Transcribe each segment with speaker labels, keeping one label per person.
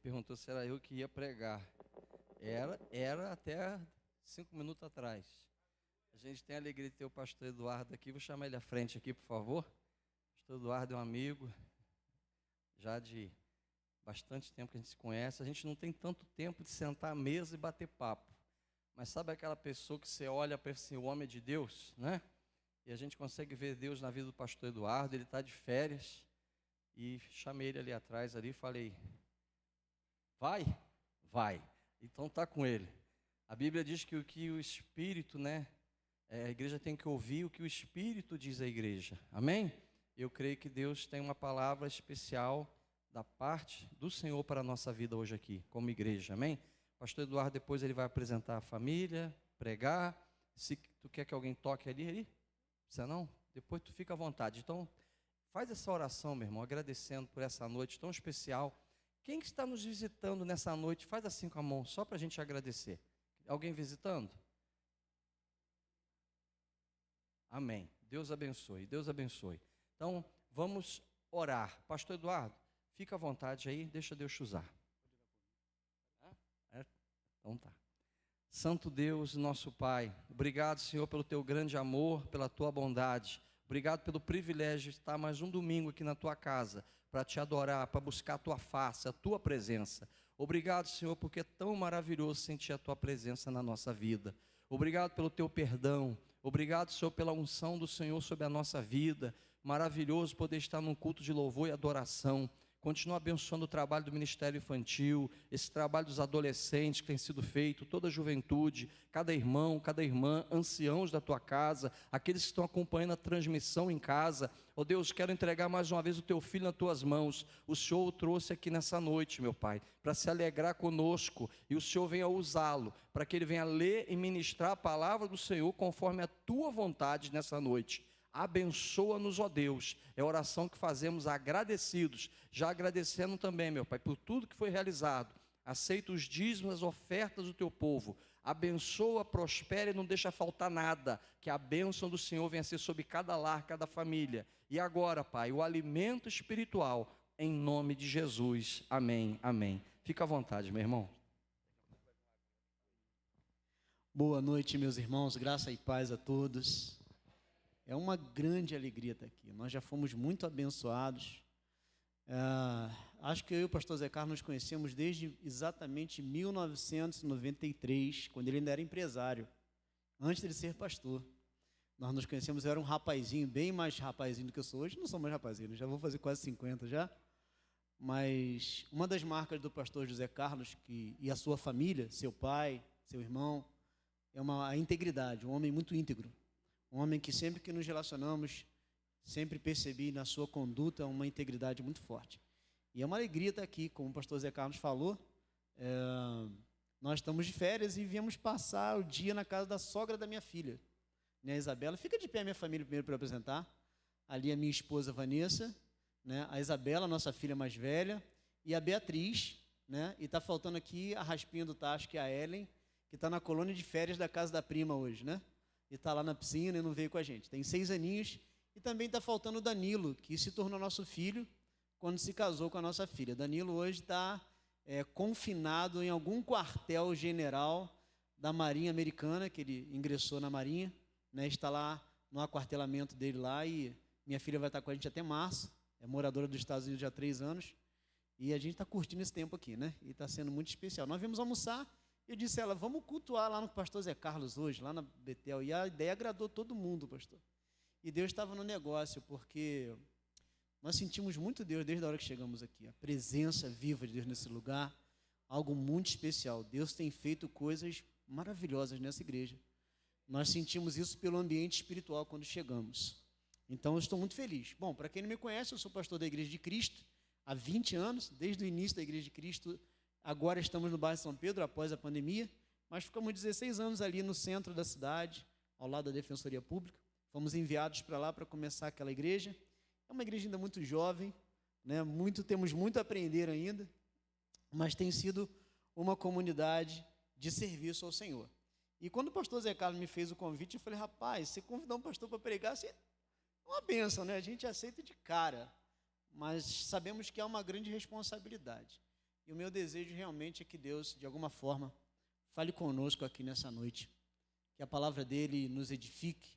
Speaker 1: perguntou se era eu que ia pregar. Era até 5 minutos atrás. A gente tem a alegria de ter o pastor Eduardo aqui. Vou chamar ele à frente aqui, por favor. O pastor Eduardo é um amigo, já de bastante tempo que a gente se conhece. A gente não tem tanto tempo de sentar à mesa e bater papo. Mas sabe aquela pessoa que você olha para esse homem de Deus, né? E a gente consegue ver Deus na vida do pastor Eduardo. Ele está de férias. E chamei ele ali atrás ali e falei: vai? Vai. Então tá com ele. A Bíblia diz que o Espírito, né? A igreja tem que ouvir o que o Espírito diz à igreja. Amém? Eu creio que Deus tem uma palavra especial da parte do Senhor para a nossa vida hoje aqui, como igreja. Amém? Pastor Eduardo depois ele vai apresentar a família, pregar. Se tu quer que alguém toque ali? Precisa não? Depois tu fica à vontade. Então, faz essa oração, meu irmão, agradecendo por essa noite tão especial. Quem que está nos visitando nessa noite, faz assim com a mão, só para a gente agradecer. Alguém visitando? Amém. Deus abençoe, Deus abençoe. Então, vamos orar. Pastor Eduardo, fica à vontade aí, deixa Deus te usar. Então tá. Santo Deus, nosso Pai, obrigado, Senhor, pelo teu grande amor, pela tua bondade. Obrigado pelo privilégio de estar mais um domingo aqui na tua casa, para te adorar, para buscar a tua face, a tua presença. Obrigado, Senhor, porque é tão maravilhoso sentir a tua presença na nossa vida. Obrigado pelo teu perdão. Obrigado, Senhor, pela unção do Senhor sobre a nossa vida. Maravilhoso poder estar num culto de louvor e adoração. Continua abençoando o trabalho do Ministério Infantil, esse trabalho dos adolescentes que tem sido feito, toda a juventude, cada irmão, cada irmã, anciãos da tua casa, aqueles que estão acompanhando a transmissão em casa. Oh Deus, quero entregar mais uma vez o teu filho nas tuas mãos. O Senhor o trouxe aqui nessa noite, meu Pai, para se alegrar conosco, e o Senhor venha usá-lo, para que ele venha ler e ministrar a palavra do Senhor conforme a tua vontade nessa noite. Abençoa-nos, ó Deus, é a oração que fazemos agradecidos, já agradecendo também, meu Pai, por tudo que foi realizado. Aceita os dízimos, as ofertas do teu povo, abençoa, prospera e não deixa faltar nada, que a bênção do Senhor venha ser sobre cada lar, cada família. E agora, Pai, o alimento espiritual, em nome de Jesus, amém, amém. Fica à vontade, meu irmão.
Speaker 2: Boa noite, meus irmãos, graça e paz a todos. É uma grande alegria estar aqui. Nós já fomos muito abençoados. Acho que eu e o pastor Zé Carlos nos conhecemos desde exatamente 1993, quando ele ainda era empresário, antes de ele ser pastor. Nós nos conhecemos, eu era um rapazinho, bem mais rapazinho do que eu sou hoje. Não sou mais rapazinho, já vou fazer quase 50 já. Mas uma das marcas do pastor José Carlos e a sua família, seu pai, seu irmão, é a integridade, um homem muito íntegro. Um homem que sempre que nos relacionamos, sempre percebi na sua conduta uma integridade muito forte. E é uma alegria estar aqui, como o pastor Zé Carlos falou. Nós estamos de férias e viemos passar o dia na casa da sogra da minha filha, né, a Isabela. Fica de pé, minha família, primeiro para apresentar. Ali a minha esposa Vanessa, né, a Isabela, nossa filha mais velha, e a Beatriz, né, e está faltando aqui a raspinha do tacho, que é a Ellen, que está na colônia de férias da casa da prima hoje, né? E está lá na piscina e não veio com a gente. Tem 6 aninhos. E também está faltando o Danilo, que se tornou nosso filho quando se casou com a nossa filha. Danilo hoje está confinado em algum quartel general da Marinha Americana, que ele ingressou na Marinha, né? Está lá no aquartelamento dele lá, e minha filha vai estar com a gente até março. É moradora dos Estados Unidos já há 3 anos. E a gente está curtindo esse tempo aqui, né? E está sendo muito especial. Nós viemos almoçar. Eu disse a ela, vamos cultuar lá no pastor Zé Carlos hoje, lá na Betel. E a ideia agradou todo mundo, pastor. E Deus estava no negócio, porque nós sentimos muito Deus desde a hora que chegamos aqui. A presença viva de Deus nesse lugar, algo muito especial. Deus tem feito coisas maravilhosas nessa igreja. Nós sentimos isso pelo ambiente espiritual quando chegamos. Então, eu estou muito feliz. Bom, para quem não me conhece, eu sou pastor da Igreja de Cristo há 20 anos, desde o início da Igreja de Cristo. Agora estamos no bairro São Pedro, após a pandemia, mas ficamos 16 anos ali no centro da cidade, ao lado da Defensoria Pública. Fomos enviados para lá para começar aquela igreja. É uma igreja ainda muito jovem, né? Temos muito a aprender ainda, mas tem sido uma comunidade de serviço ao Senhor. E quando o pastor Zé Carlos me fez o convite, eu falei, rapaz, você convidar um pastor para pregar, assim, é uma bênção, né? A gente aceita de cara, mas sabemos que há uma grande responsabilidade. E o meu desejo realmente é que Deus, de alguma forma, fale conosco aqui nessa noite. Que a palavra dele nos edifique,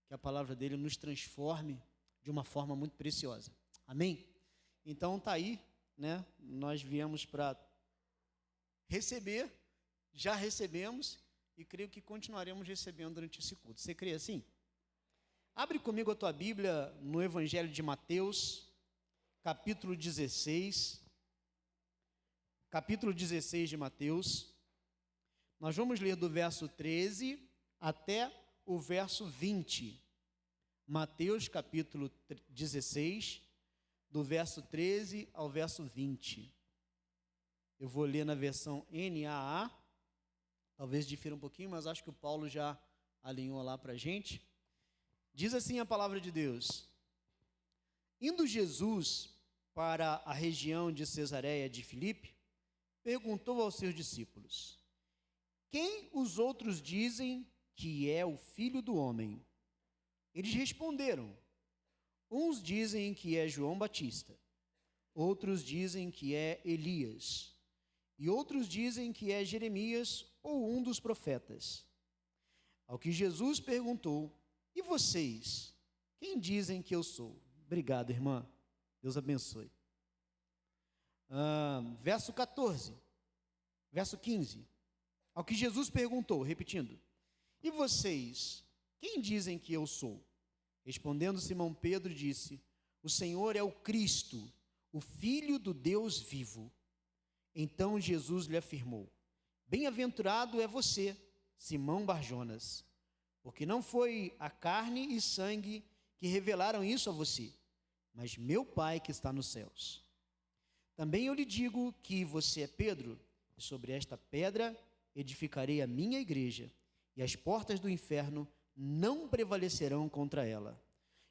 Speaker 2: que a palavra dele nos transforme de uma forma muito preciosa. Amém? Então tá aí, né? Nós viemos para receber, já recebemos e creio que continuaremos recebendo durante esse culto. Você crê assim? Abre comigo a tua Bíblia no Evangelho de Mateus, capítulo 16. Capítulo 16 de Mateus. Nós vamos ler do verso 13 até o verso 20. Mateus, capítulo 16, do verso 13 ao verso 20. Eu vou ler na versão NAA, talvez difira um pouquinho, mas acho que o Paulo já alinhou lá para a gente. Diz assim a palavra de Deus: Indo Jesus para a região de Cesareia de Filipe, perguntou aos seus discípulos: Quem os outros dizem que é o Filho do Homem? Eles responderam: Uns dizem que é João Batista, outros dizem que é Elias, e outros dizem que é Jeremias ou um dos profetas. Ao que Jesus perguntou: E vocês, quem dizem que eu sou? Obrigado, irmã. Deus abençoe. Verso 14. Verso 15. Ao que Jesus perguntou, repetindo: E vocês, quem dizem que eu sou? Respondendo Simão Pedro, disse: O Senhor é o Cristo, o Filho do Deus vivo. Então Jesus lhe afirmou: Bem-aventurado é você, Simão Barjonas, porque não foi a carne e sangue que revelaram isso a você, mas meu Pai que está nos céus. Também eu lhe digo que você é Pedro, e sobre esta pedra edificarei a minha igreja, e as portas do inferno não prevalecerão contra ela.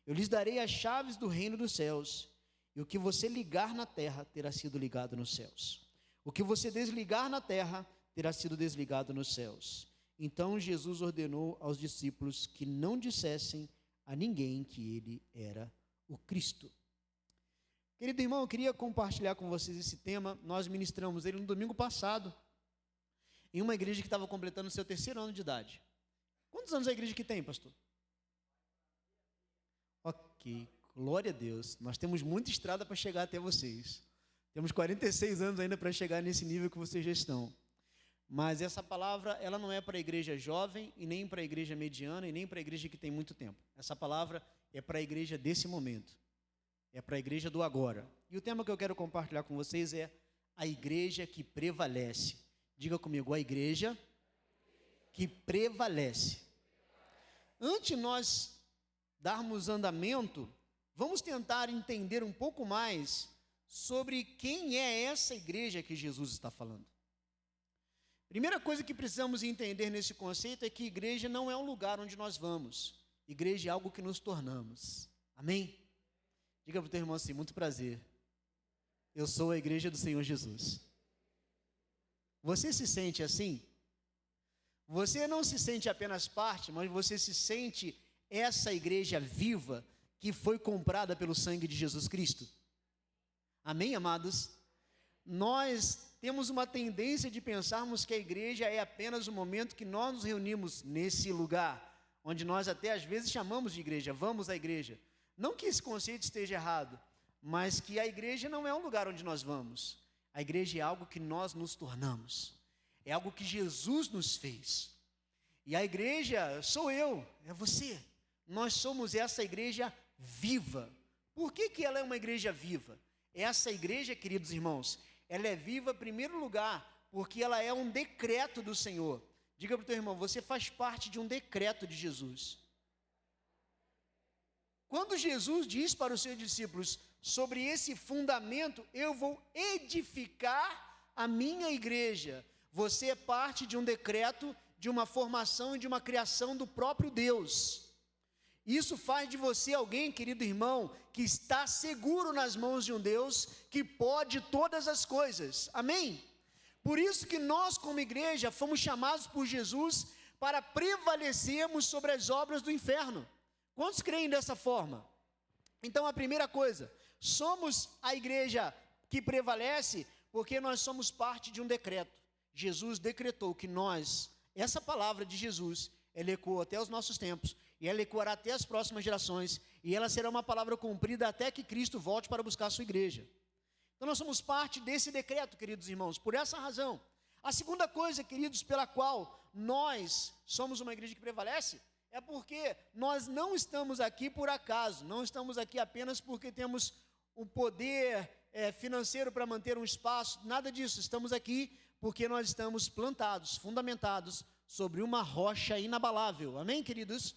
Speaker 2: Eu lhes darei as chaves do reino dos céus, e o que você ligar na terra terá sido ligado nos céus. O que você desligar na terra terá sido desligado nos céus. Então Jesus ordenou aos discípulos que não dissessem a ninguém que ele era o Cristo. Querido irmão, eu queria compartilhar com vocês esse tema. Nós ministramos ele no domingo passado, em uma igreja que estava completando seu 3º ano de idade. Quantos anos a igreja que tem, pastor? Ok, glória a Deus. Nós temos muita estrada para chegar até vocês. Temos 46 anos ainda para chegar nesse nível que vocês já estão. Mas essa palavra, ela não é para a igreja jovem, e nem para a igreja mediana, e nem para a igreja que tem muito tempo. Essa palavra é para a igreja desse momento. É para a igreja do agora. E o tema que eu quero compartilhar com vocês é a igreja que prevalece. Diga comigo, a igreja que prevalece. Antes de nós darmos andamento, vamos tentar entender um pouco mais sobre quem é essa igreja que Jesus está falando. Primeira coisa que precisamos entender nesse conceito é que igreja não é um lugar onde nós vamos. Igreja é algo que nos tornamos. Amém? Diga para o teu irmão assim: muito prazer. Eu sou a igreja do Senhor Jesus. Você se sente assim? Você não se sente apenas parte, mas você se sente essa igreja viva que foi comprada pelo sangue de Jesus Cristo. Amém, amados? Nós temos uma tendência de pensarmos que a igreja é apenas o momento que nós nos reunimos nesse lugar, onde nós até às vezes chamamos de igreja, vamos à igreja. Não que esse conceito esteja errado, mas que a igreja não é um lugar onde nós vamos. A igreja é algo que nós nos tornamos. É algo que Jesus nos fez. E a igreja sou eu, é você. Nós somos essa igreja viva. Por que ela é uma igreja viva? Essa igreja, queridos irmãos, ela é viva em primeiro lugar, porque ela é um decreto do Senhor. Diga para o teu irmão, você faz parte de um decreto de Jesus. Quando Jesus diz para os seus discípulos, sobre esse fundamento, eu vou edificar a minha igreja. Você é parte de um decreto, de uma formação e de uma criação do próprio Deus. Isso faz de você alguém, querido irmão, que está seguro nas mãos de um Deus que pode todas as coisas. Amém? Por isso que nós, como igreja, fomos chamados por Jesus para prevalecermos sobre as obras do inferno. Quantos creem dessa forma? Então, a primeira coisa, somos a igreja que prevalece Porque nós somos parte de um decreto. Jesus decretou que nós, essa palavra de Jesus, ela ecoou até os nossos tempos, e ela ecoará até as próximas gerações, e ela será uma palavra cumprida até que Cristo volte para buscar a sua igreja. Então nós somos parte desse decreto, queridos irmãos, por essa razão. A segunda coisa, queridos, pela qual nós somos uma igreja que prevalece, é porque nós não estamos aqui por acaso, não estamos aqui apenas porque temos o poder financeiro para manter um espaço, nada disso, estamos aqui porque nós estamos plantados, fundamentados sobre uma rocha inabalável, amém, queridos?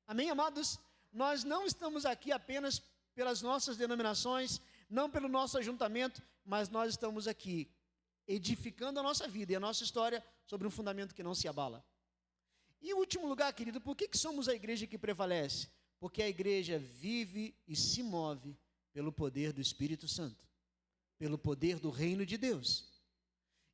Speaker 2: Amém, amados? Nós não estamos aqui apenas pelas nossas denominações, não pelo nosso ajuntamento, mas nós estamos aqui edificando a nossa vida e a nossa história sobre um fundamento que não se abala. E em último lugar, querido, por que somos a igreja que prevalece? Porque a igreja vive e se move pelo poder do Espírito Santo, pelo poder do reino de Deus.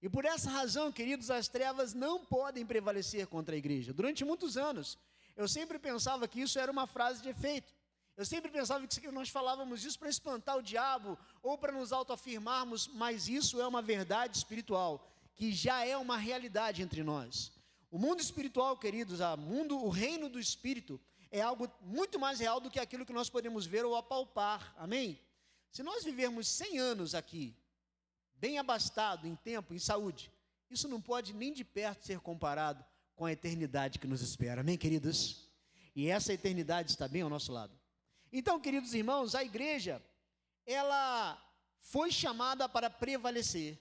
Speaker 2: E por essa razão, queridos, as trevas não podem prevalecer contra a igreja. Durante muitos anos, eu sempre pensava que isso era uma frase de efeito. Eu sempre pensava que nós falávamos isso para espantar o diabo ou para nos autoafirmarmos, mas isso é uma verdade espiritual, que já é uma realidade entre nós. O mundo espiritual, queridos, o reino do Espírito é algo muito mais real do que aquilo que nós podemos ver ou apalpar, amém? Se nós vivermos 100 anos aqui, bem abastado em tempo, em saúde, isso não pode nem de perto ser comparado com a eternidade que nos espera, amém, queridos? E essa eternidade está bem ao nosso lado. Então, queridos irmãos, a igreja, ela foi chamada para prevalecer.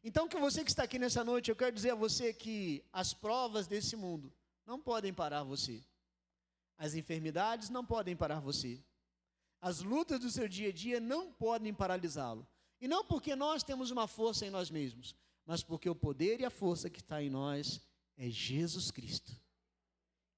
Speaker 2: Então, que você que está aqui nessa noite, eu quero dizer a você que as provas desse mundo não podem parar você. As enfermidades não podem parar você. As lutas do seu dia a dia não podem paralisá-lo. E não porque nós temos uma força em nós mesmos, mas porque o poder e a força que está em nós é Jesus Cristo.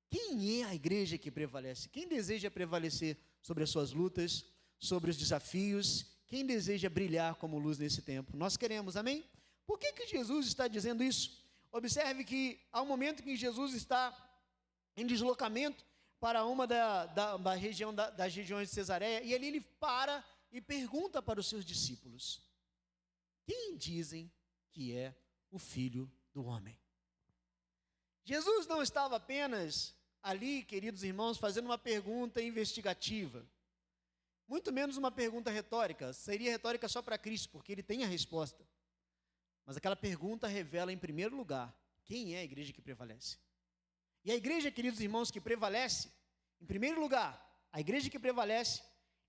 Speaker 2: Quem é a igreja que prevalece? Quem deseja prevalecer sobre as suas lutas, sobre os desafios? Quem deseja brilhar como luz nesse tempo? Nós queremos, amém? Por que Jesus está dizendo isso? Observe que há um momento que Jesus está em deslocamento para uma das regiões de Cesareia, e ali ele para e pergunta para os seus discípulos: quem dizem que é o Filho do Homem? Jesus não estava apenas ali, queridos irmãos, fazendo uma pergunta investigativa, muito menos uma pergunta retórica. Seria retórica só para Cristo, porque ele tem a resposta. Mas aquela pergunta revela, em primeiro lugar, quem é a igreja que prevalece. E a igreja, queridos irmãos, que prevalece, em primeiro lugar, a igreja que prevalece,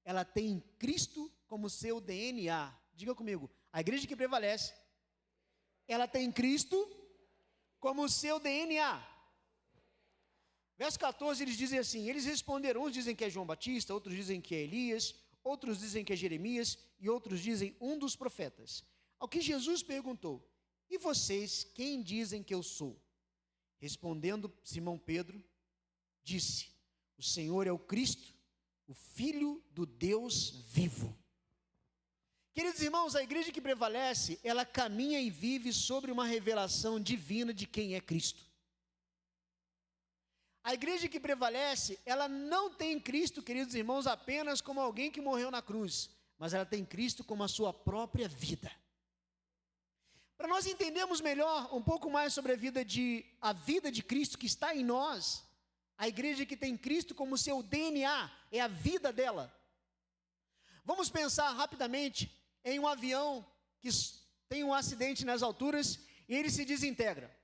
Speaker 2: ela tem Cristo como seu DNA. Diga comigo, a igreja que prevalece, ela tem Cristo como seu DNA. Verso 14, eles dizem assim, eles responderam, uns dizem que é João Batista, outros dizem que é Elias, outros dizem que é Jeremias, e outros dizem um dos profetas. Ao que Jesus perguntou, e vocês, quem dizem que eu sou? Respondendo Simão Pedro, disse, o Senhor é o Cristo, o Filho do Deus vivo. Queridos irmãos, a igreja que prevalece, ela caminha e vive sobre uma revelação divina de quem é Cristo. A igreja que prevalece, ela não tem Cristo, queridos irmãos, apenas como alguém que morreu na cruz, mas ela tem Cristo como a sua própria vida. Para nós entendermos melhor, um pouco mais sobre a vida de Cristo que está em nós, a igreja que tem Cristo como seu DNA, é a vida dela. Vamos pensar rapidamente em um avião que tem um acidente nas alturas e ele se desintegra.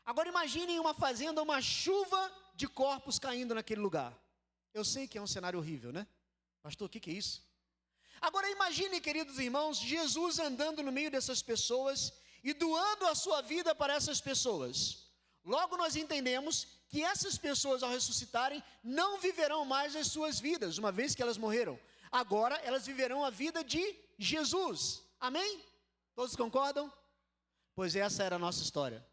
Speaker 2: Agora imaginem uma fazenda, uma chuva de corpos caindo naquele lugar. Eu sei que é um cenário horrível, né? Pastor, o que é isso? Agora imagine, queridos irmãos, Jesus andando no meio dessas pessoas e doando a sua vida para essas pessoas. Logo nós entendemos que essas pessoas, ao ressuscitarem, não viverão mais as suas vidas, uma vez que elas morreram. Agora elas viverão a vida de Jesus. Amém? Todos concordam? Pois essa era a nossa história.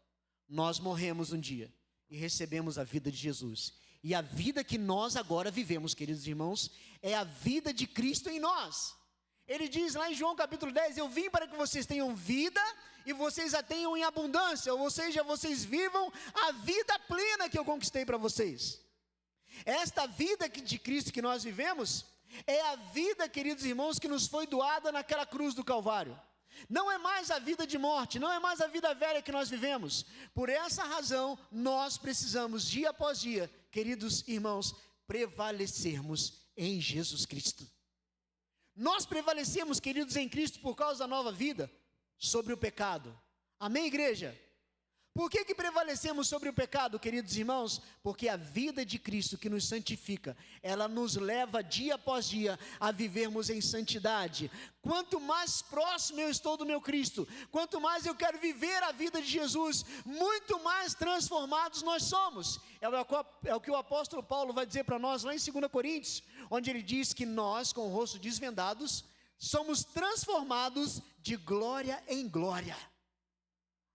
Speaker 2: Nós morremos um dia e recebemos a vida de Jesus. E a vida que nós agora vivemos, queridos irmãos, é a vida de Cristo em nós. Ele diz lá em João capítulo 10, eu vim para que vocês tenham vida e vocês a tenham em abundância, ou seja, vocês vivam a vida plena que eu conquistei para vocês. Esta vida de Cristo que nós vivemos é a vida, queridos irmãos, que nos foi doada naquela cruz do Calvário. Não é mais a vida de morte, não é mais a vida velha que nós vivemos. Por essa razão, nós precisamos, dia após dia, queridos irmãos, prevalecermos em Jesus Cristo. Nós prevalecemos, queridos, em Cristo por causa da nova vida sobre o pecado. Amém, igreja? Por que prevalecemos sobre o pecado, queridos irmãos? Porque a vida de Cristo que nos santifica, ela nos leva dia após dia a vivermos em santidade. Quanto mais próximo eu estou do meu Cristo, quanto mais eu quero viver a vida de Jesus, muito mais transformados nós somos. É o que o apóstolo Paulo vai dizer para nós lá em 2 Coríntios, onde ele diz que nós, com o rosto desvendados, somos transformados de glória em glória.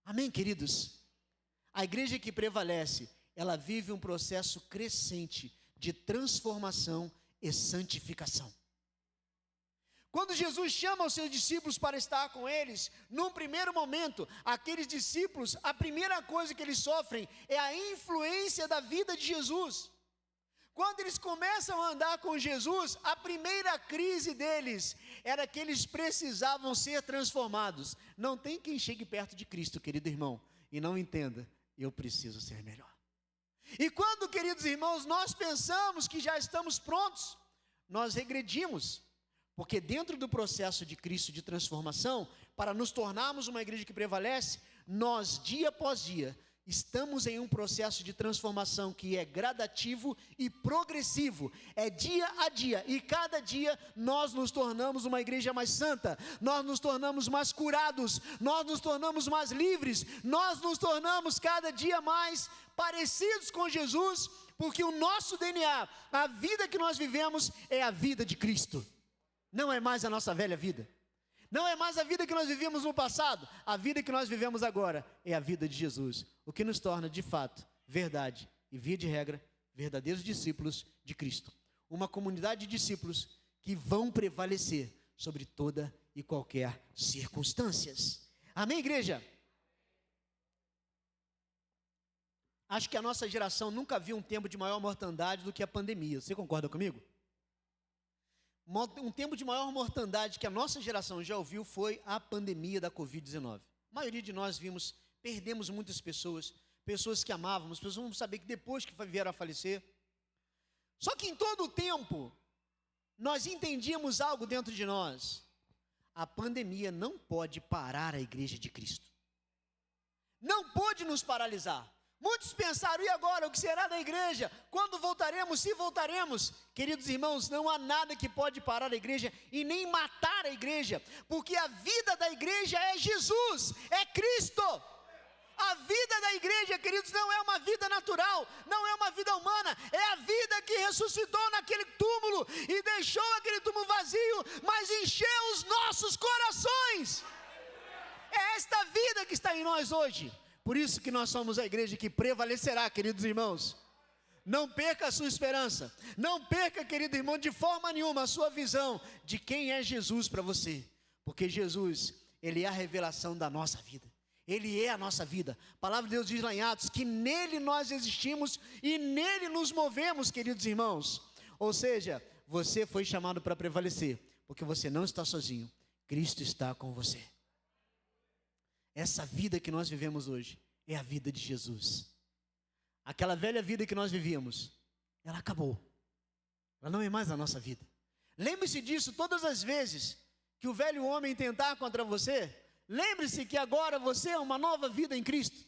Speaker 2: Amém, queridos? A igreja que prevalece, ela vive um processo crescente de transformação e santificação. Quando Jesus chama os seus discípulos para estar com eles, num primeiro momento, aqueles discípulos, a primeira coisa que eles sofrem é a influência da vida de Jesus. Quando eles começam a andar com Jesus, a primeira crise deles era que eles precisavam ser transformados. Não tem quem chegue perto de Cristo, querido irmão, e não entenda: eu preciso ser melhor. E quando, queridos irmãos, nós pensamos que já estamos prontos, nós regredimos, porque dentro do processo de Cristo de transformação, para nos tornarmos uma igreja que prevalece, nós, dia após dia, estamos em um processo de transformação que é gradativo e progressivo, é dia a dia, e cada dia nós nos tornamos uma igreja mais santa, nós nos tornamos mais curados, nós nos tornamos mais livres, nós nos tornamos cada dia mais parecidos com Jesus, porque o nosso DNA, a vida que nós vivemos é a vida de Cristo, não é mais a nossa velha vida. Não é mais a vida que nós vivíamos no passado, a vida que nós vivemos agora é a vida de Jesus, o que nos torna de fato, verdade e via de regra, verdadeiros discípulos de Cristo. Uma comunidade de discípulos que vão prevalecer sobre toda e qualquer circunstâncias. Amém, igreja? Acho que a nossa geração nunca viu um tempo de maior mortandade do que a pandemia. Você concorda comigo? Um tempo de maior mortandade que a nossa geração já ouviu foi a pandemia da Covid-19. A maioria de nós perdemos muitas pessoas que amávamos, pessoas vamos saber que depois que vieram a falecer. Só que em todo o tempo, nós entendíamos algo dentro de nós. A pandemia não pode parar a igreja de Cristo. Não pode nos paralisar. Muitos pensaram: e agora, o que será da igreja? Quando voltaremos, se voltaremos? Queridos irmãos, não há nada que pode parar a igreja e nem matar a igreja, porque a vida da igreja é Jesus, é Cristo. A vida da igreja, queridos, não é uma vida natural, não é uma vida humana, é a vida que ressuscitou naquele túmulo e deixou aquele túmulo vazio, mas encheu os nossos corações. É esta vida que está em nós hoje. Por isso que nós somos a igreja que prevalecerá, queridos irmãos. Não perca a sua esperança. Não perca, querido irmão, de forma nenhuma a sua visão de quem é Jesus para você. Porque Jesus, Ele é a revelação da nossa vida. Ele é a nossa vida. A palavra de Deus diz lá em Atos que nele nós existimos e nele nos movemos, queridos irmãos. Ou seja, você foi chamado para prevalecer, porque você não está sozinho. Cristo está com você. Essa vida que nós vivemos hoje é a vida de Jesus. Aquela velha vida que nós vivíamos, ela acabou. Ela não é mais a nossa vida. Lembre-se disso todas as vezes que o velho homem tentar contra você. Lembre-se que agora você é uma nova vida em Cristo.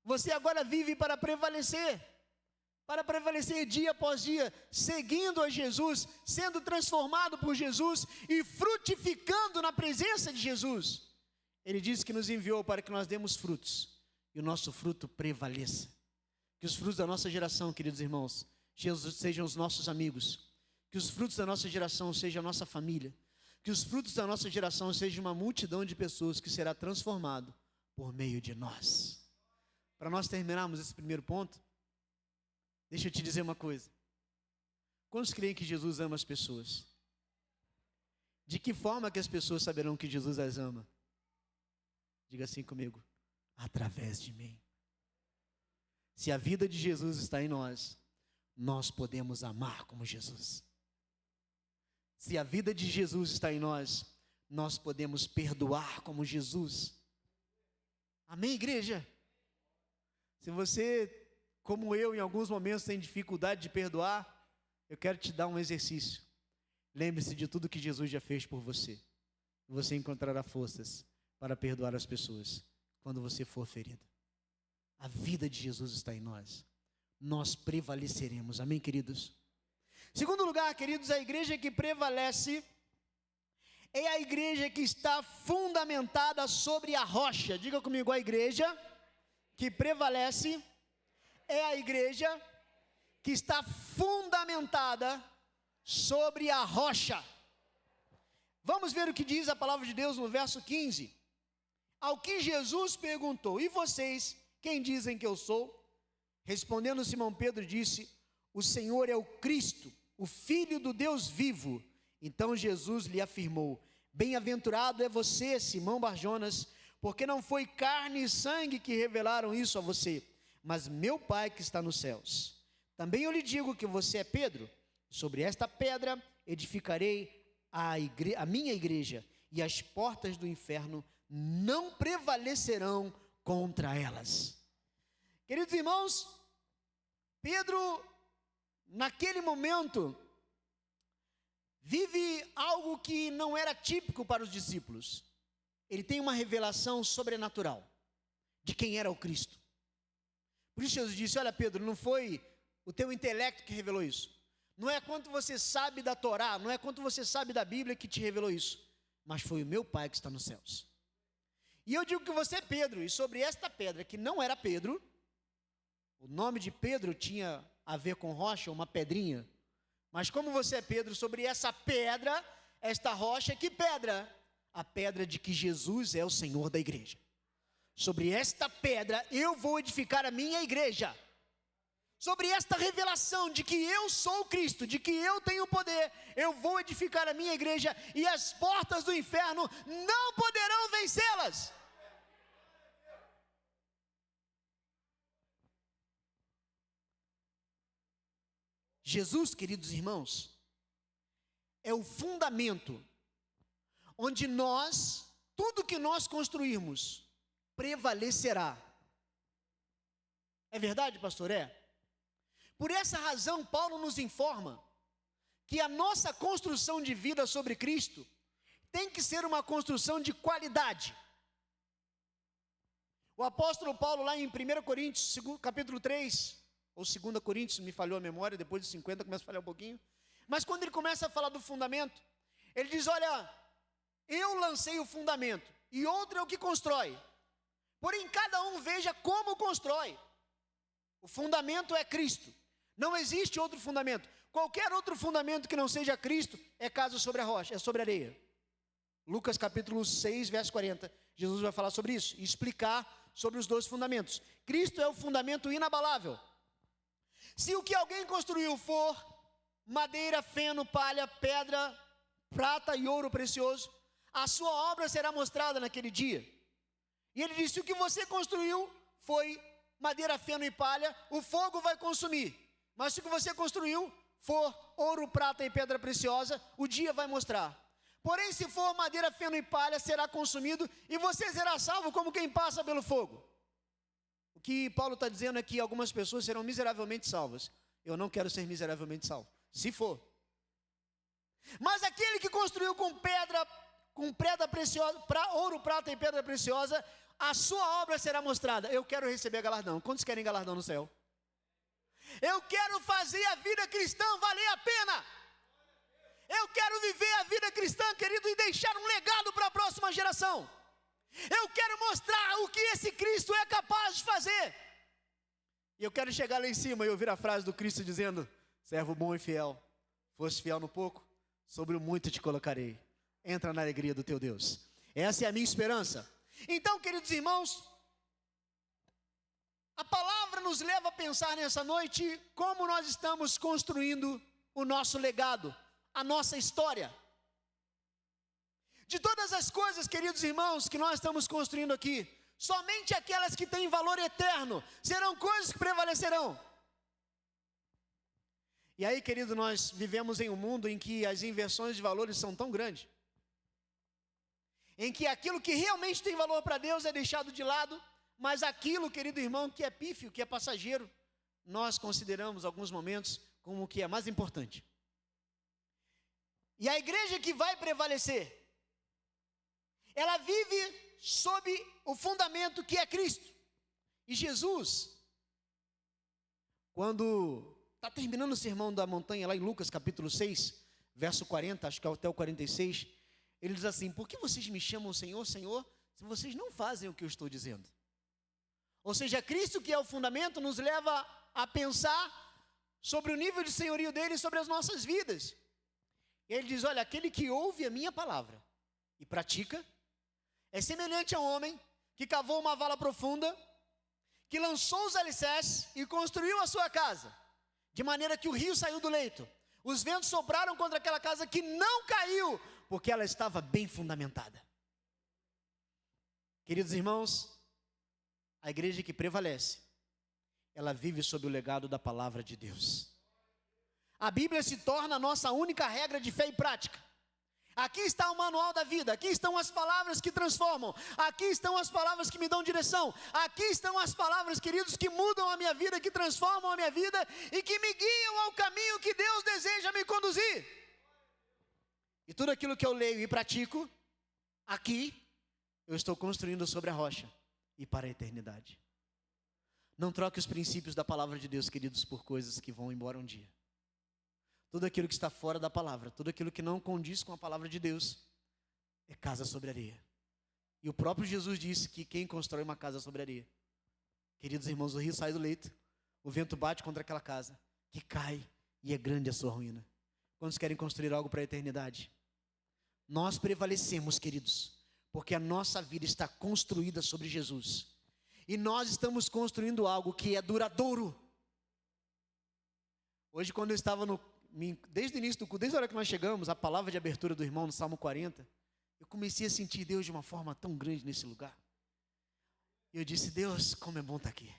Speaker 2: Você agora vive para prevalecer dia após dia, seguindo a Jesus, sendo transformado por Jesus e frutificando na presença de Jesus. Ele disse que nos enviou para que nós demos frutos e o nosso fruto prevaleça. Que os frutos da nossa geração, queridos irmãos, sejam os nossos amigos. Que os frutos da nossa geração sejam a nossa família. Que os frutos da nossa geração sejam uma multidão de pessoas que será transformado por meio de nós. Para nós terminarmos esse primeiro ponto, deixa eu te dizer uma coisa. Quantos creem que Jesus ama as pessoas? De que forma que as pessoas saberão que Jesus as ama? Diga assim comigo: através de mim. Se a vida de Jesus está em nós, nós podemos amar como Jesus. Se a vida de Jesus está em nós, nós podemos perdoar como Jesus. Amém, igreja? Se você, como eu, em alguns momentos tem dificuldade de perdoar, eu quero te dar um exercício. Lembre-se de tudo que Jesus já fez por você. Você encontrará forças para perdoar as pessoas quando você for ferido. A vida de Jesus está em nós. Nós prevaleceremos. Amém, queridos? Segundo lugar, queridos, a igreja que prevalece é a igreja que está fundamentada sobre a rocha. Diga comigo, a igreja que prevalece é a igreja que está fundamentada sobre a rocha. Vamos ver o que diz a palavra de Deus no verso 15. Ao que Jesus perguntou: e vocês, quem dizem que eu sou? Respondendo Simão Pedro disse: o Senhor é o Cristo, o Filho do Deus vivo. Então Jesus lhe afirmou: bem-aventurado é você, Simão Barjonas, porque não foi carne e sangue que revelaram isso a você, mas meu Pai que está nos céus. Também eu lhe digo que você é Pedro. Sobre esta pedra edificarei a minha igreja, e as portas do inferno não prevalecerão contra elas. Queridos irmãos, Pedro, naquele momento, vive algo que não era típico para os discípulos. Ele tem uma revelação sobrenatural de quem era o Cristo. Por isso Jesus disse: olha, Pedro, não foi o teu intelecto que revelou isso. Não é quanto você sabe da Torá, não é quanto você sabe da Bíblia que te revelou isso, mas foi o meu Pai que está nos céus. E eu digo que você é Pedro, e sobre esta pedra, que não era Pedro, o nome de Pedro tinha a ver com rocha, uma pedrinha, mas como você é Pedro, sobre essa pedra, esta rocha, que pedra? A pedra de que Jesus é o Senhor da igreja. Sobre esta pedra eu vou edificar a minha igreja. Sobre esta revelação de que eu sou o Cristo, de que eu tenho poder, eu vou edificar a minha igreja, e as portas do inferno não poderão vencê-las. Jesus, queridos irmãos, é o fundamento onde tudo que nós construirmos, prevalecerá. É verdade, pastor? É. Por essa razão, Paulo nos informa que a nossa construção de vida sobre Cristo tem que ser uma construção de qualidade. O apóstolo Paulo, lá em 1 Coríntios, capítulo 3, ou 2 Coríntios, me falhou a memória, depois de 50 começa a falhar um pouquinho, mas quando ele começa a falar do fundamento, ele diz: olha, eu lancei o fundamento, e outro é o que constrói, porém cada um veja como constrói. O fundamento é Cristo. Não existe outro fundamento. Qualquer outro fundamento que não seja Cristo é casa sobre a rocha, é sobre a areia. Lucas capítulo 6, verso 40. Jesus vai falar sobre isso e explicar sobre os dois fundamentos. Cristo é o fundamento inabalável. Se o que alguém construiu for madeira, feno, palha, pedra, prata e ouro precioso, a sua obra será mostrada naquele dia. E ele disse: o que você construiu foi madeira, feno e palha, o fogo vai consumir. Mas se o que você construiu for ouro, prata e pedra preciosa, o dia vai mostrar. Porém, se for madeira, feno e palha, será consumido, e você será salvo como quem passa pelo fogo. O que Paulo está dizendo é que algumas pessoas serão miseravelmente salvas. Eu não quero ser miseravelmente salvo, se for. Mas aquele que construiu com pedra preciosa, ouro, prata e pedra preciosa, a sua obra será mostrada. Eu quero receber galardão. Quantos querem galardão no céu? Eu quero fazer a vida cristã valer a pena. Eu quero viver a vida cristã, querido, e deixar um legado para a próxima geração. Eu quero mostrar o que esse Cristo é capaz de fazer. E eu quero chegar lá em cima e ouvir a frase do Cristo dizendo: servo bom e fiel, foste fiel no pouco, sobre o muito te colocarei. Entra na alegria do teu Deus. Essa é a minha esperança. Então, queridos irmãos, a palavra nos leva a pensar nessa noite como nós estamos construindo o nosso legado, a nossa história. De todas as coisas, queridos irmãos, que nós estamos construindo aqui, somente aquelas que têm valor eterno serão coisas que prevalecerão. E aí, querido, nós vivemos em um mundo em que as inversões de valores são tão grandes. em que aquilo que realmente tem valor para Deus é deixado de lado, mas aquilo, querido irmão, que é pífio, que é passageiro, nós consideramos alguns momentos como o que é mais importante. E a igreja que vai prevalecer, ela vive sob o fundamento que é Cristo. E Jesus, quando está terminando o sermão da montanha, lá em Lucas capítulo 6, verso 40, acho que até o 46, ele diz assim: por que vocês me chamam Senhor, Senhor, se vocês não fazem o que eu estou dizendo? Ou seja, Cristo, que é o fundamento, nos leva a pensar sobre o nível de senhorio dele sobre as nossas vidas. Ele diz: olha, aquele que ouve a minha palavra e pratica, é semelhante a um homem que cavou uma vala profunda, que lançou os alicerces e construiu a sua casa, de maneira que o rio saiu do leito. Os ventos sopraram contra aquela casa que não caiu, porque ela estava bem fundamentada. Queridos irmãos, a igreja que prevalece, ela vive sob o legado da palavra de Deus. A Bíblia se torna a nossa única regra de fé e prática. Aqui está o manual da vida, aqui estão as palavras que transformam, aqui estão as palavras que me dão direção, aqui estão as palavras, queridos, que mudam a minha vida, que transformam a minha vida e que me guiam ao caminho que Deus deseja me conduzir. E tudo aquilo que eu leio e pratico, aqui, eu estou construindo sobre a rocha e para a eternidade. Não troque os princípios da palavra de Deus, queridos, por coisas que vão embora um dia. Tudo aquilo que está fora da palavra, tudo aquilo que não condiz com a palavra de Deus, é casa sobre areia. E o próprio Jesus disse que quem constrói uma casa sobre areia, queridos irmãos, o rio sai do leito, o vento bate contra aquela casa, que cai, e é grande a sua ruína. Quantos querem construir algo para a eternidade? Nós prevalecemos, queridos, porque a nossa vida está construída sobre Jesus. E nós estamos construindo algo que é duradouro. Hoje, quando eu estava desde o início do culto, desde a hora que nós chegamos, a palavra de abertura do irmão no Salmo 40, eu comecei a sentir Deus de uma forma tão grande nesse lugar. E eu disse: Deus, como é bom estar aqui.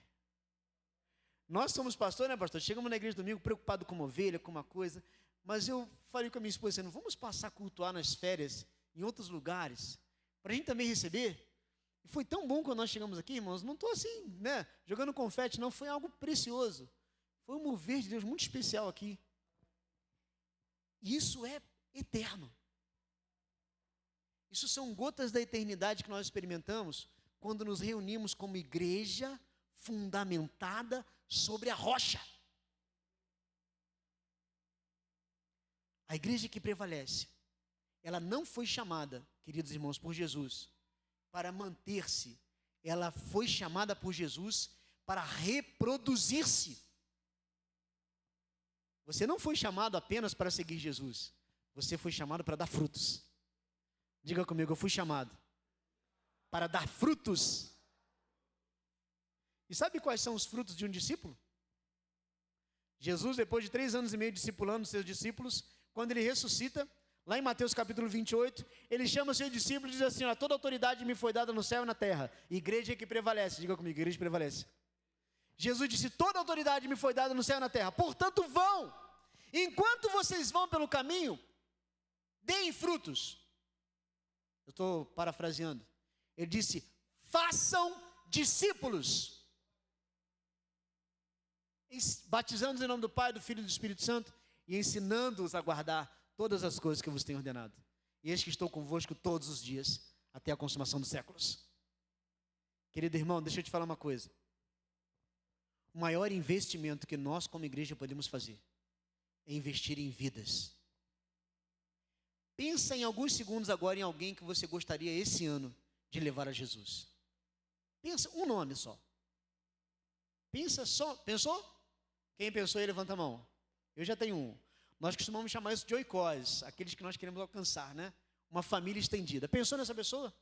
Speaker 2: Nós somos pastor, né, pastor? Chegamos na igreja domingo preocupado com uma ovelha, com uma coisa, mas eu falei com a minha esposa, dizendo: vamos passar a cultuar nas férias, em outros lugares, para a gente também receber. E foi tão bom quando nós chegamos aqui, irmãos. Não estou assim, né, jogando confete, não. Foi algo precioso. Foi um mover de Deus muito especial aqui. E isso é eterno. Isso são gotas da eternidade que nós experimentamos quando nos reunimos como igreja fundamentada sobre a rocha. A igreja que prevalece, ela não foi chamada, queridos irmãos, por Jesus para manter-se. Ela foi chamada por Jesus para reproduzir-se. Você não foi chamado apenas para seguir Jesus. Você foi chamado para dar frutos. Diga comigo: eu fui chamado para dar frutos. E sabe quais são os frutos de um discípulo? Jesus, depois de 3 anos e meio discipulando seus discípulos, quando ele ressuscita, lá em Mateus capítulo 28, ele chama os seus discípulos e diz assim: ó, toda autoridade me foi dada no céu e na terra. Igreja que prevalece. Diga comigo: igreja que prevalece. Jesus disse: toda autoridade me foi dada no céu e na terra, portanto vão. Enquanto vocês vão pelo caminho, deem frutos. Eu estou parafraseando. Ele disse: façam discípulos, batizando-os em nome do Pai, do Filho e do Espírito Santo, e ensinando-os a guardar todas as coisas que eu vos tenho ordenado. E eis que estou convosco todos os dias, até a consumação dos séculos. Querido irmão, deixa eu te falar uma coisa. O maior investimento que nós como igreja podemos fazer é investir em vidas. Pensa em alguns segundos agora em alguém que você gostaria esse ano de levar a Jesus. Pensa, um nome só. Pensa só, pensou? Quem pensou aí, levanta a mão. Eu já tenho um. Nós costumamos chamar isso de oikos, aqueles que nós queremos alcançar, né? Uma família estendida. Pensou nessa pessoa?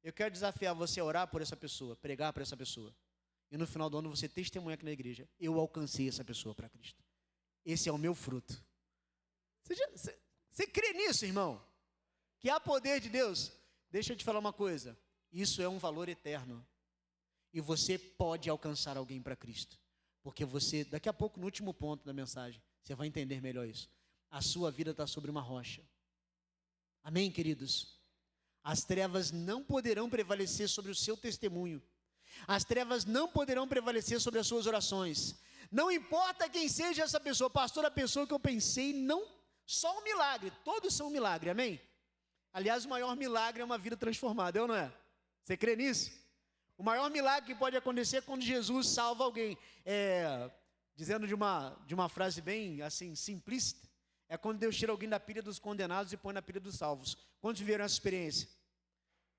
Speaker 2: Eu quero desafiar você a orar por essa pessoa, pregar por essa pessoa. E no final do ano você testemunha aqui na igreja: eu alcancei essa pessoa para Cristo. Esse é o meu fruto. Você crê nisso, irmão? Que há poder de Deus? Deixa eu te falar uma coisa. Isso é um valor eterno. E você pode alcançar alguém para Cristo. Porque você, daqui a pouco, no último ponto da mensagem, você vai entender melhor isso. A sua vida está sobre uma rocha. Amém, queridos? As trevas não poderão prevalecer sobre o seu testemunho. As trevas não poderão prevalecer sobre as suas orações. Não importa quem seja essa pessoa, pastor, a pessoa que eu pensei, não só um milagre, todos são um milagre, amém? Aliás, o maior milagre é uma vida transformada, é ou não é? Você crê nisso? O maior milagre que pode acontecer é quando Jesus salva alguém. Dizendo de uma frase bem assim, simplista, é quando Deus tira alguém da pilha dos condenados e põe na pilha dos salvos. Quantos viveram essa experiência?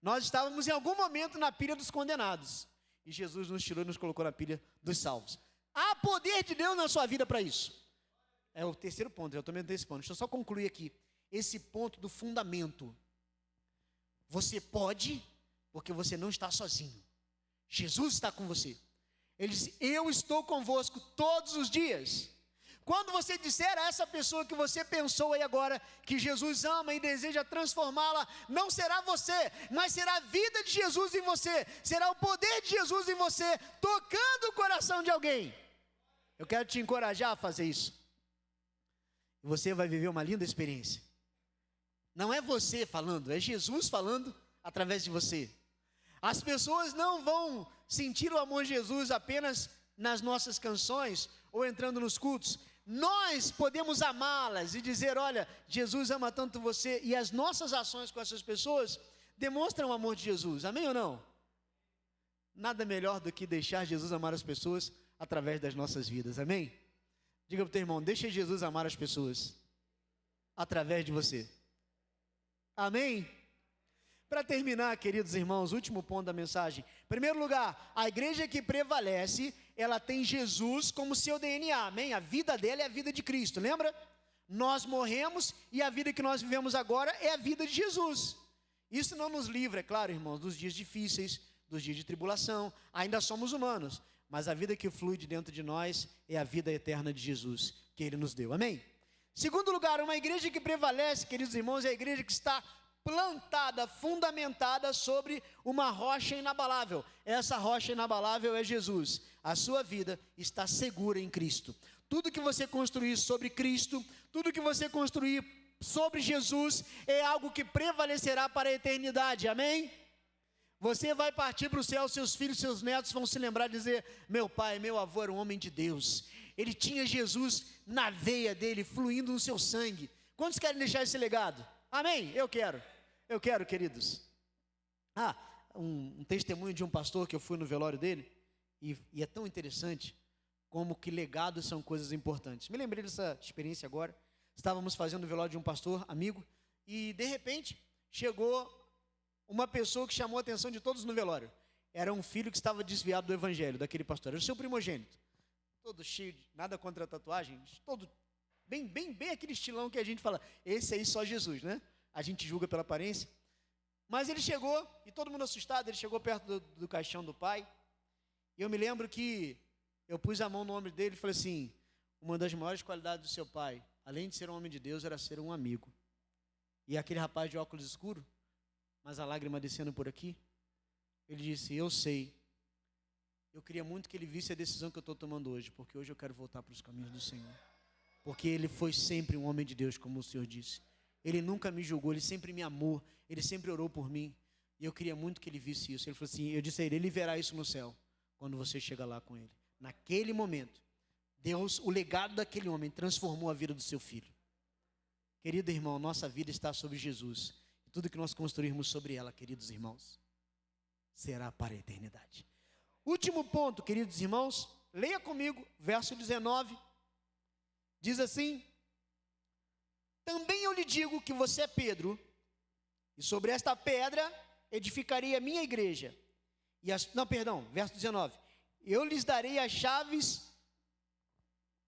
Speaker 2: Nós estávamos em algum momento na pilha dos condenados, e Jesus nos tirou e nos colocou na pilha dos salvos. Há poder de Deus na sua vida para isso. É o terceiro ponto, eu estou me antecipando. Deixa eu só concluir aqui, esse ponto do fundamento. Você pode, porque você não está sozinho. Jesus está com você. Ele diz, eu estou convosco todos os dias. Quando você disser a essa pessoa que você pensou aí agora, que Jesus ama e deseja transformá-la, não será você, mas será a vida de Jesus em você, será o poder de Jesus em você, tocando o coração de alguém. Eu quero te encorajar a fazer isso. Você vai viver uma linda experiência. Não é você falando, é Jesus falando através de você. As pessoas não vão sentir o amor de Jesus apenas nas nossas canções ou entrando nos cultos. Nós podemos amá-las e dizer, olha, Jesus ama tanto você, e as nossas ações com essas pessoas demonstram o amor de Jesus, amém ou não? Nada melhor do que deixar Jesus amar as pessoas através das nossas vidas, amém? Diga para o teu irmão, deixa Jesus amar as pessoas através de você, amém? Para terminar, queridos irmãos, último ponto da mensagem. Em primeiro lugar, a igreja que prevalece, ela tem Jesus como seu DNA, amém? A vida dela é a vida de Cristo, lembra? Nós morremos e a vida que nós vivemos agora é a vida de Jesus. Isso não nos livra, é claro, irmãos, dos dias difíceis, dos dias de tribulação, ainda somos humanos, mas a vida que flui de dentro de nós é a vida eterna de Jesus, que Ele nos deu, amém? Segundo lugar, uma igreja que prevalece, queridos irmãos, é a igreja que está plantada, fundamentada sobre uma rocha inabalável. Essa rocha inabalável é Jesus. A sua vida está segura em Cristo. Tudo que você construir sobre Cristo, tudo que você construir sobre Jesus, é algo que prevalecerá para a eternidade, amém? Você vai partir para o céu, seus filhos, seus netos vão se lembrar e dizer, meu pai, meu avô era um homem de Deus, ele tinha Jesus na veia dele, fluindo no seu sangue. Quantos querem deixar esse legado? Amém? Eu quero, queridos. Um testemunho de um pastor que eu fui no velório dele, e é tão interessante como que legados são coisas importantes. Me lembrei dessa experiência agora. Estávamos fazendo o velório de um pastor, amigo, e de repente chegou uma pessoa que chamou a atenção de todos no velório. Era um filho que estava desviado do evangelho, daquele pastor, era o seu primogênito. Todo cheio de, nada contra a tatuagem, todo bem aquele estilão que a gente fala, esse aí só Jesus, né? A gente julga pela aparência. Mas ele chegou, e todo mundo assustado, ele chegou perto do caixão do pai. E eu me lembro que eu pus a mão no ombro dele e falei assim, uma das maiores qualidades do seu pai, além de ser um homem de Deus, era ser um amigo. E aquele rapaz de óculos escuros, mas a lágrima descendo por aqui, ele disse, eu sei, eu queria muito que ele visse a decisão que eu estou tomando hoje, porque hoje eu quero voltar para os caminhos do Senhor. Porque ele foi sempre um homem de Deus, como o Senhor disse. Ele nunca me julgou, ele sempre me amou, ele sempre orou por mim. E eu queria muito que ele visse isso. Ele falou assim, eu disse a ele verá isso no céu, quando você chegar lá com ele. Naquele momento, Deus, o legado daquele homem, transformou a vida do seu filho. Querido irmão, nossa vida está sobre Jesus. E tudo que nós construirmos sobre ela, queridos irmãos, será para a eternidade. Último ponto, queridos irmãos, leia comigo, verso 19. Diz assim, também eu lhe digo que você é Pedro, e sobre esta pedra edificarei a minha igreja. Verso 19. Eu lhes darei as chaves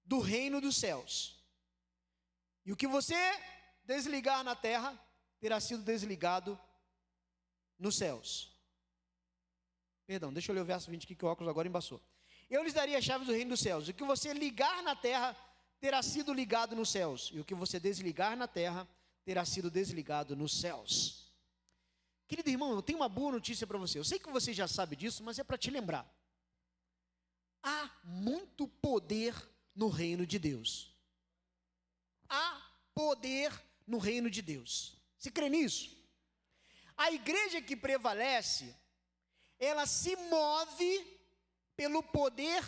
Speaker 2: do reino dos céus. E o que você desligar na terra, terá sido desligado nos céus. Perdão, deixa eu ler o verso 20 aqui, que o óculos agora embaçou. Eu lhes darei as chaves do reino dos céus. E o que você ligar na terra, terá sido ligado nos céus, e o que você desligar na terra, terá sido desligado nos céus. Querido irmão, eu tenho uma boa notícia para você. Eu sei que você já sabe disso, mas é para te lembrar. Há muito poder no reino de Deus. Há poder no reino de Deus. Você crê nisso? A igreja que prevalece, ela se move pelo poder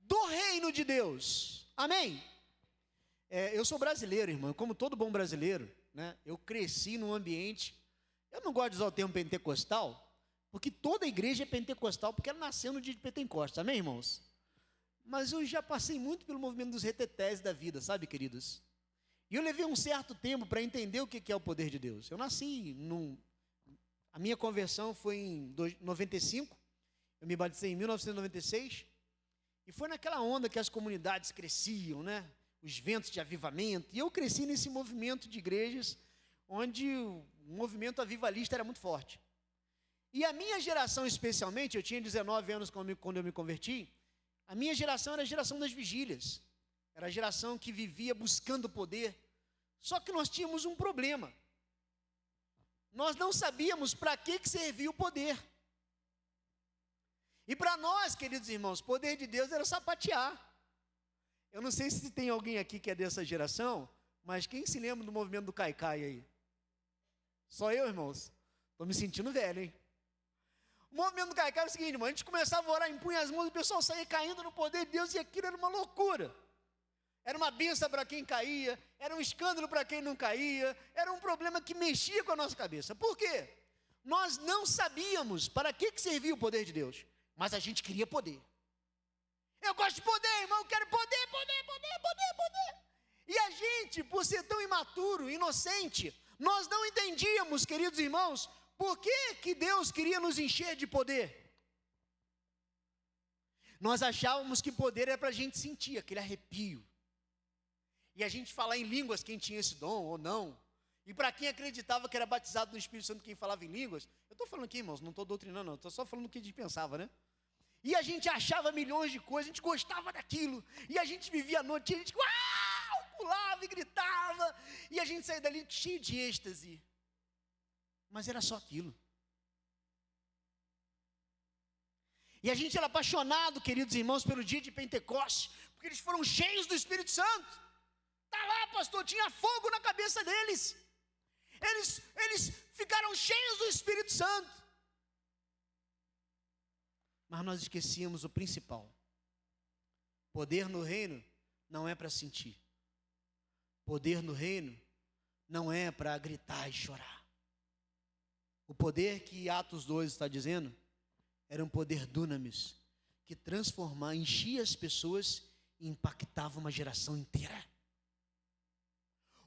Speaker 2: do reino de Deus. Amém? Eu sou brasileiro, irmão, como todo bom brasileiro, né? Eu cresci num ambiente, eu não gosto de usar o termo pentecostal, porque toda igreja é pentecostal, porque ela nasceu no dia de Pentecostes, amém, irmãos? Mas eu já passei muito pelo movimento dos retetés da vida, sabe, queridos? E eu levei um certo tempo para entender o que é o poder de Deus. Eu nasci a minha conversão foi em 95, eu me batizei em 1996, e foi naquela onda que as comunidades cresciam, né? Os ventos de avivamento, e eu cresci nesse movimento de igrejas, onde o movimento avivalista era muito forte. E a minha geração especialmente, eu tinha 19 anos quando eu me converti, a minha geração era a geração das vigílias, era a geração que vivia buscando poder, só que nós tínhamos um problema, nós não sabíamos para que servia o poder. E para nós, queridos irmãos, o poder de Deus era sapatear. Eu não sei se tem alguém aqui que é dessa geração, mas quem se lembra do movimento do Caicai aí? Só eu, irmãos? Estou me sentindo velho, hein? O movimento do Caicai era o seguinte, irmão, a gente começava a orar, impunha as mãos, e o pessoal saía caindo no poder de Deus, e aquilo era uma loucura. Era uma bênção para quem caía, era um escândalo para quem não caía, era um problema que mexia com a nossa cabeça. Por quê? Nós não sabíamos para que servia o poder de Deus, mas a gente queria poder. Eu gosto de poder, irmão, eu quero poder, poder, poder, poder, poder. E a gente, por ser tão imaturo, inocente, nós não entendíamos, queridos irmãos, por que Deus queria nos encher de poder. Nós achávamos que poder era para a gente sentir aquele arrepio. E a gente falar em línguas, quem tinha esse dom ou não. E para quem acreditava que era batizado no Espírito Santo, quem falava em línguas. Eu estou falando aqui, irmãos, não estou doutrinando, não. Estou só falando o que a gente pensava, né? E a gente achava milhões de coisas, a gente gostava daquilo. E a gente vivia a noite, e a gente pulava e gritava. E a gente saía dali cheio de êxtase. Mas era só aquilo. E a gente era apaixonado, queridos irmãos, pelo dia de Pentecostes, porque eles foram cheios do Espírito Santo. Está lá, pastor, tinha fogo na cabeça deles. Eles ficaram cheios do Espírito Santo. Mas nós esquecíamos o principal. Poder no reino não é para sentir. Poder no reino não é para gritar e chorar. O poder que Atos 2 está dizendo era um poder dunamis, que transformava, enchia as pessoas e impactava uma geração inteira.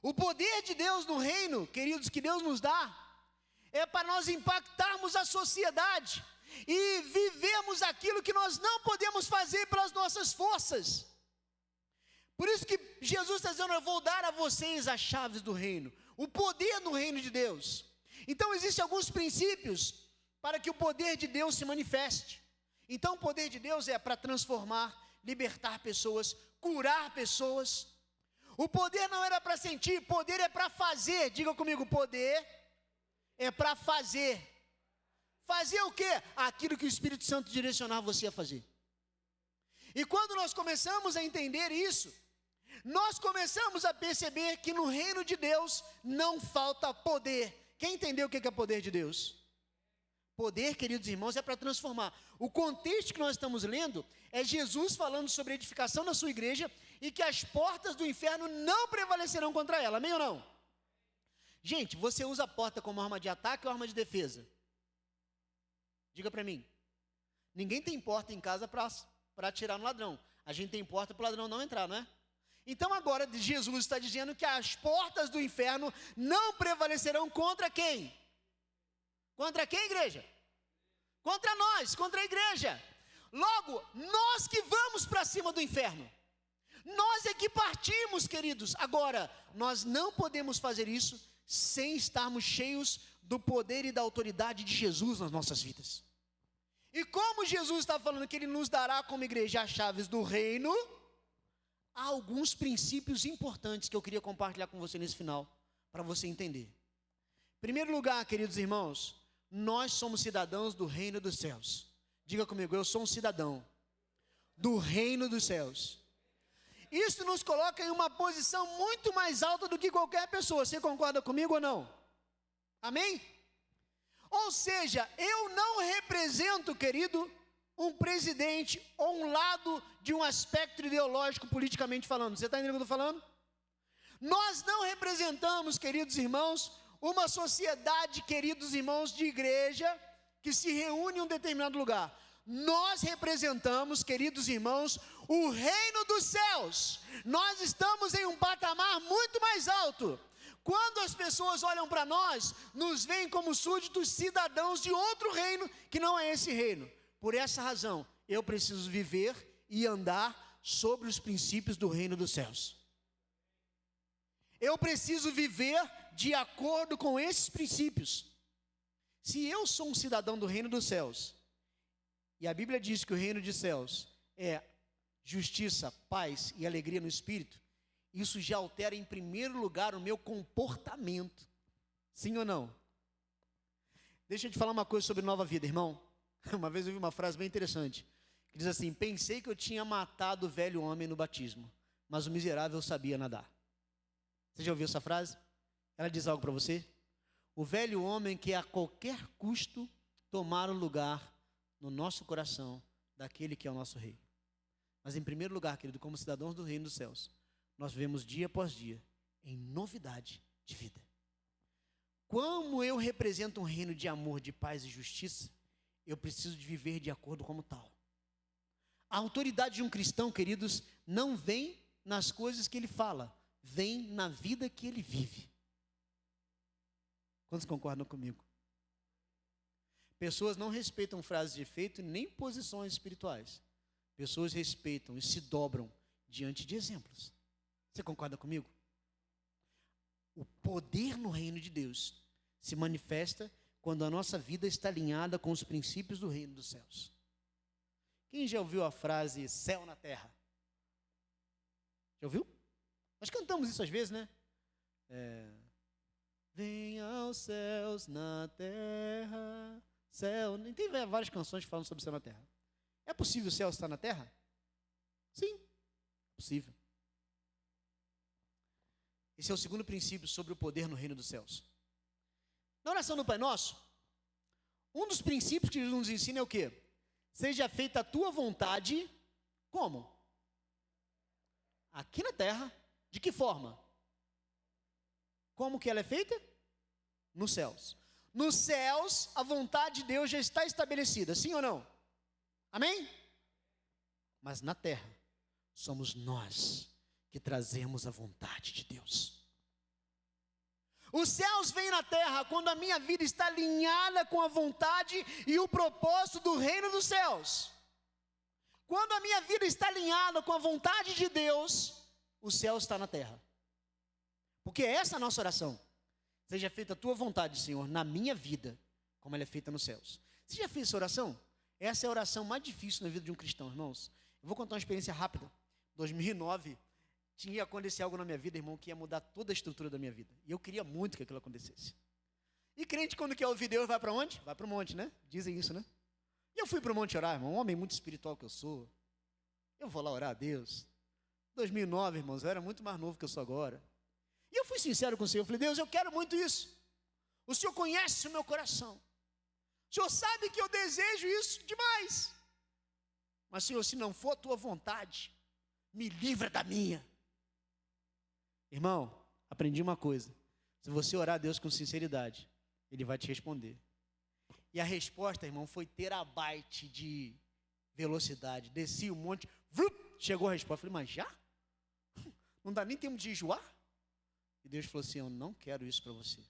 Speaker 2: O poder de Deus no reino, queridos, que Deus nos dá, é para nós impactarmos a sociedade e vivemos aquilo que nós não podemos fazer pelas nossas forças. Por isso que Jesus está dizendo, eu vou dar a vocês as chaves do reino, o poder no reino de Deus. Então existem alguns princípios para que o poder de Deus se manifeste. Então o poder de Deus é para transformar, libertar pessoas, curar pessoas. O poder não era para sentir, poder é para fazer. Diga comigo, poder é para fazer. Fazer o quê? Aquilo que o Espírito Santo direcionar você a fazer. E quando nós começamos a entender isso, nós começamos a perceber que no reino de Deus não falta poder. Quem entendeu o que é poder de Deus? Poder, queridos irmãos, é para transformar. O contexto que nós estamos lendo é Jesus falando sobre a edificação da sua igreja e que as portas do inferno não prevalecerão contra ela, amém ou não? Gente, você usa a porta como arma de ataque ou arma de defesa? Diga para mim. Ninguém tem porta em casa para atirar no ladrão. A gente tem porta para o ladrão não entrar, não é? Então agora Jesus está dizendo que as portas do inferno não prevalecerão contra quem? Contra quem, igreja? Contra nós, contra a igreja. Logo, nós que vamos para cima do inferno. Nós é que partimos, queridos. Agora, nós não podemos fazer isso sem estarmos cheios do poder e da autoridade de Jesus nas nossas vidas. E como Jesus está falando que Ele nos dará como igreja as chaves do reino, há alguns princípios importantes que eu queria compartilhar com você nesse final, para você entender. Em primeiro lugar, queridos irmãos, nós somos cidadãos do reino dos céus. Diga comigo, eu sou um cidadão do reino dos céus. Isso nos coloca em uma posição muito mais alta do que qualquer pessoa. Você concorda comigo ou não? Amém? Ou seja, eu não represento, querido, um presidente ou um lado de um aspecto ideológico politicamente falando. Você está entendendo o que eu estou falando? Nós não representamos, queridos irmãos, uma sociedade, queridos irmãos, de igreja que se reúne em um determinado lugar. Nós representamos, queridos irmãos, o reino dos céus. Nós estamos em um patamar muito mais alto. Quando as pessoas olham para nós, nos veem como súditos cidadãos de outro reino que não é esse reino. Por essa razão, eu preciso viver e andar sobre os princípios do reino dos céus. Eu preciso viver de acordo com esses princípios. Se eu sou um cidadão do reino dos céus, e a Bíblia diz que o reino dos céus é justiça, paz e alegria no Espírito, isso já altera em primeiro lugar o meu comportamento. Sim ou não? Deixa eu te falar uma coisa sobre nova vida, irmão. Uma vez eu vi uma frase bem interessante, que diz assim: pensei que eu tinha matado o velho homem no batismo, mas o miserável sabia nadar. Você já ouviu essa frase? Ela diz algo para você? O velho homem quer a qualquer custo tomar o lugar no nosso coração daquele que é o nosso rei. Mas em primeiro lugar, querido, como cidadãos do reino dos céus, nós vivemos dia após dia em novidade de vida. Como eu represento um reino de amor, de paz e justiça, eu preciso de viver de acordo como tal. A autoridade de um cristão, queridos, não vem nas coisas que ele fala, vem na vida que ele vive. Quantos concordam comigo? Pessoas não respeitam frases de efeito nem posições espirituais. Pessoas respeitam e se dobram diante de exemplos. Você concorda comigo? O poder no reino de Deus se manifesta quando a nossa vida está alinhada com os princípios do reino dos céus. Quem já ouviu a frase céu na terra? Já ouviu? Nós cantamos isso às vezes, né? Venha aos céus na terra, céu. Tem várias canções falando sobre o céu na terra. É possível o céu estar na terra? Sim, é possível. Esse é o segundo princípio sobre o poder no reino dos céus. Na oração do Pai Nosso, um dos princípios que ele nos ensina é o quê? Seja feita a tua vontade, como? Aqui na terra. De que forma? Como que ela é feita? Nos céus. Nos céus, a vontade de Deus já está estabelecida, sim ou não? Amém? Mas na terra, somos nós que trazemos a vontade de Deus. Os céus vêm na terra quando a minha vida está alinhada com a vontade e o propósito do reino dos céus. Quando a minha vida está alinhada com a vontade de Deus, o céu está na terra. Porque essa é a nossa oração. Seja feita a tua vontade, Senhor, na minha vida, como ela é feita nos céus. Você já fez essa oração? Essa é a oração mais difícil na vida de um cristão, irmãos. Eu vou contar uma experiência rápida. Em 2009, tinha que acontecer algo na minha vida, irmão, que ia mudar toda a estrutura da minha vida. E eu queria muito que aquilo acontecesse. E crente, quando quer ouvir Deus, vai para onde? Vai para o monte, né? Dizem isso, né? E eu fui para o monte orar, irmão, um homem muito espiritual que eu sou. Eu vou lá orar a Deus. 2009, irmãos, eu era muito mais novo que eu sou agora. E eu fui sincero com o Senhor, eu falei: Deus, eu quero muito isso. O Senhor conhece o meu coração. O Senhor sabe que eu desejo isso demais. Mas, Senhor, se não for a tua vontade, me livra da minha. Irmão, aprendi uma coisa. Se você orar a Deus com sinceridade, Ele vai te responder. E a resposta, irmão, foi terabyte de velocidade. Desci o monte, chegou a resposta. Eu falei: mas já? Não dá nem tempo de enjoar? E Deus falou assim: eu não quero isso para você.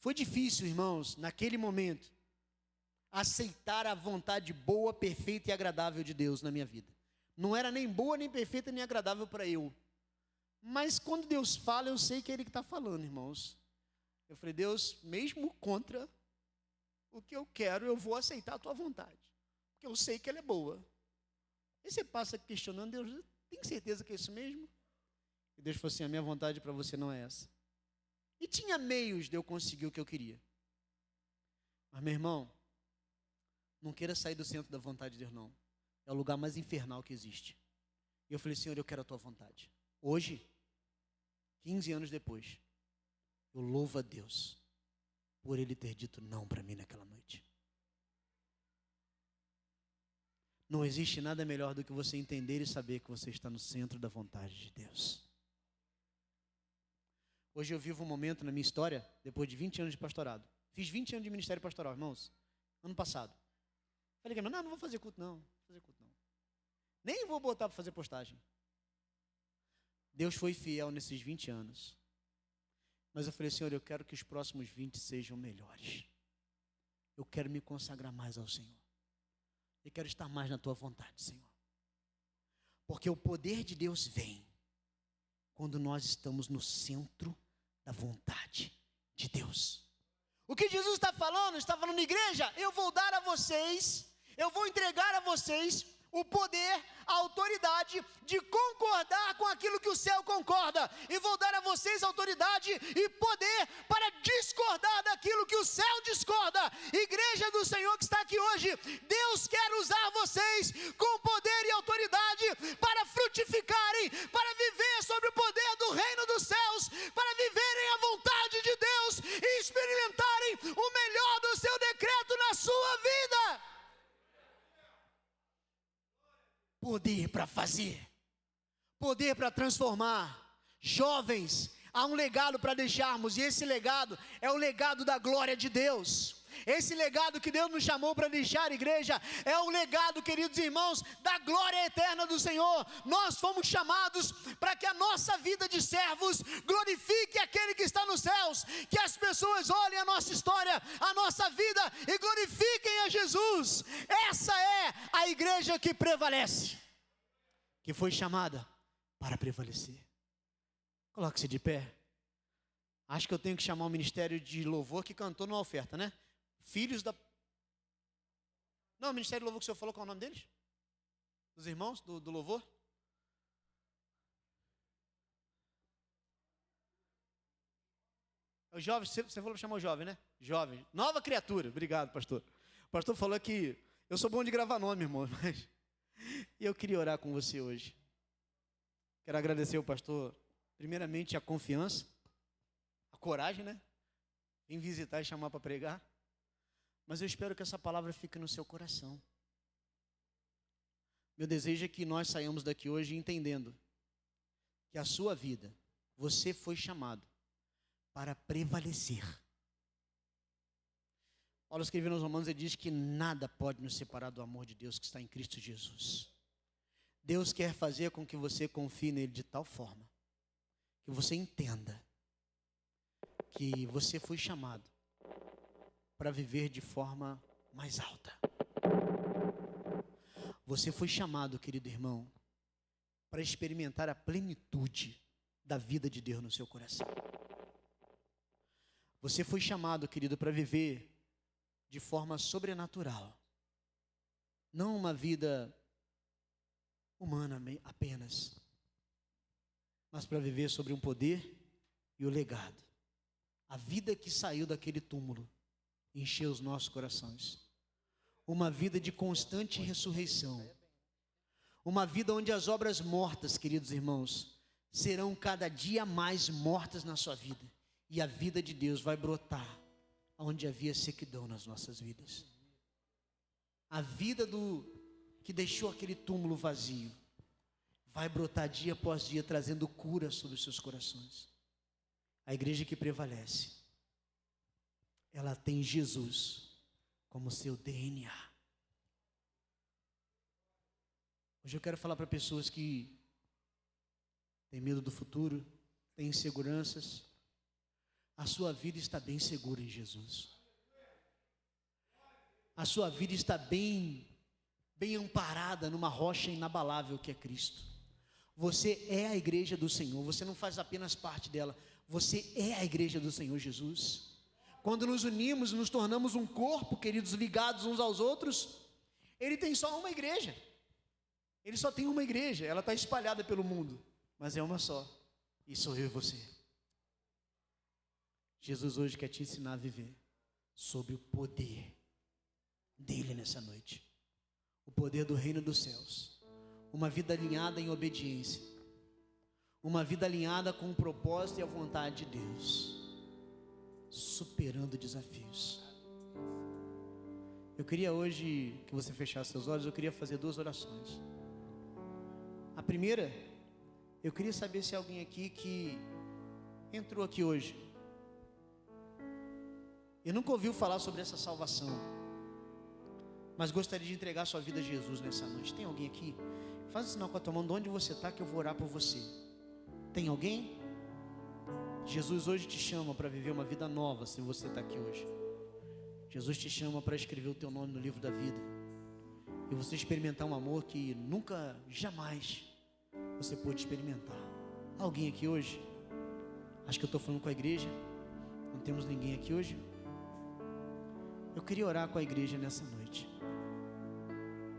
Speaker 2: Foi difícil, irmãos, naquele momento, aceitar a vontade boa, perfeita e agradável de Deus na minha vida. Não era nem boa, nem perfeita, nem agradável para eu. Mas quando Deus fala, eu sei que é Ele que está falando, irmãos. Eu falei: Deus, mesmo contra o que eu quero, eu vou aceitar a tua vontade. Porque eu sei que ela é boa. E você passa questionando: Deus, tem certeza que é isso mesmo? E Deus falou assim: a minha vontade para você não é essa. E tinha meios de eu conseguir o que eu queria. Mas, meu irmão, não queira sair do centro da vontade de Deus, não. É o lugar mais infernal que existe. E eu falei: Senhor, eu quero a tua vontade. Hoje, 15 anos depois, eu louvo a Deus, por Ele ter dito não para mim naquela noite. Não existe nada melhor do que você entender e saber que você está no centro da vontade de Deus. Hoje eu vivo um momento na minha história, depois de 20 anos de pastorado. Fiz 20 anos de ministério pastoral, irmãos, ano passado. Falei, não vou fazer culto não, nem vou botar para fazer postagem. Deus foi fiel nesses 20 anos. Mas eu falei, Senhor, eu quero que os próximos 20 sejam melhores. Eu quero me consagrar mais ao Senhor. Eu quero estar mais na tua vontade, Senhor. Porque o poder de Deus vem quando nós estamos no centro da vontade de Deus. O que Jesus está falando, igreja, eu vou dar a vocês, eu vou entregar a vocês o poder, a autoridade de concordar com aquilo que o céu concorda. E vou dar a vocês autoridade e poder para discordar daquilo que o céu discorda. Igreja do Senhor que está aqui hoje, Deus quer usar vocês com poder e autoridade para frutificarem, para viver sobre o poder do reino dos céus, para viverem a vontade de Deus e experimentarem o melhor do seu decreto na sua vida. Poder para fazer, poder para transformar. Jovens, há um legado para deixarmos, e esse legado é o legado da glória de Deus. Esse legado que Deus nos chamou para deixar, igreja, é o legado, queridos irmãos, da glória eterna do Senhor. Nós fomos chamados para que a nossa vida de servos glorifique aquele que está nos céus, que as pessoas olhem a nossa história, a nossa vida e glorifiquem a Jesus. Essa é a igreja que prevalece, que foi chamada para prevalecer. Coloque-se de pé. Acho que eu tenho que chamar o ministério de louvor que cantou numa oferta, né? Filhos da... Não, o ministério de louvor que o senhor falou, qual é o nome deles? Dos irmãos do louvor? O jovem, você falou para chamar o jovem, né? Jovem, nova criatura. Obrigado, pastor. O pastor falou que eu sou bom de gravar nome, irmão, mas eu queria orar com você hoje. Quero agradecer ao pastor, primeiramente, a confiança, a coragem, né? Em visitar e chamar para pregar. Mas eu espero que essa palavra fique no seu coração. Meu desejo é que nós saiamos daqui hoje entendendo que a sua vida, você foi chamado para prevalecer. Paulo escrevendo aos Romanos, ele diz que nada pode nos separar do amor de Deus que está em Cristo Jesus. Deus quer fazer com que você confie nele de tal forma que você entenda que você foi chamado para viver de forma mais alta. Você foi chamado, querido irmão, para experimentar a plenitude da vida de Deus no seu coração. Você foi chamado, querido, para viver de forma sobrenatural. Não uma vida humana apenas, mas para viver sobre um poder e o legado. A vida que saiu daquele túmulo encheu os nossos corações. Uma vida de constante ressurreição. Uma vida onde as obras mortas, queridos irmãos, serão cada dia mais mortas na sua vida. E a vida de Deus vai brotar onde havia sequidão nas nossas vidas. A vida que deixou aquele túmulo vazio vai brotar dia após dia, trazendo cura sobre os seus corações. A igreja que prevalece, ela tem Jesus como seu DNA. Hoje eu quero falar para pessoas que têm medo do futuro, têm inseguranças. A sua vida está bem segura em Jesus. A sua vida está bem amparada numa rocha inabalável que é Cristo. Você é a igreja do Senhor, você não faz apenas parte dela, você é a igreja do Senhor Jesus. Quando nos unimos, nos tornamos um corpo, queridos, ligados uns aos outros, ele tem só uma igreja. Ele só tem uma igreja, ela está espalhada pelo mundo, mas é uma só, e sou eu e você. Jesus hoje quer te ensinar a viver sob o poder dele nessa noite. O poder do reino dos céus. Uma vida alinhada em obediência. Uma vida alinhada com o propósito e a vontade de Deus. superando desafios. Eu queria hoje que você fechasse seus olhos. Eu queria fazer 2 orações. A primeira, eu queria saber se alguém aqui que entrou aqui hoje e nunca ouviu falar sobre essa salvação, mas gostaria de entregar sua vida a Jesus nessa noite. Tem alguém aqui? Faz um sinal com a tua mão de onde você está, que eu vou orar por você. Tem alguém? Jesus hoje te chama para viver uma vida nova. Se você está aqui hoje, Jesus te chama para escrever o teu nome no livro da vida e você experimentar um amor que nunca, jamais você pôde experimentar. Alguém aqui hoje? Acho que eu estou falando com a igreja. Não temos ninguém aqui hoje? Eu queria orar com a igreja nessa noite.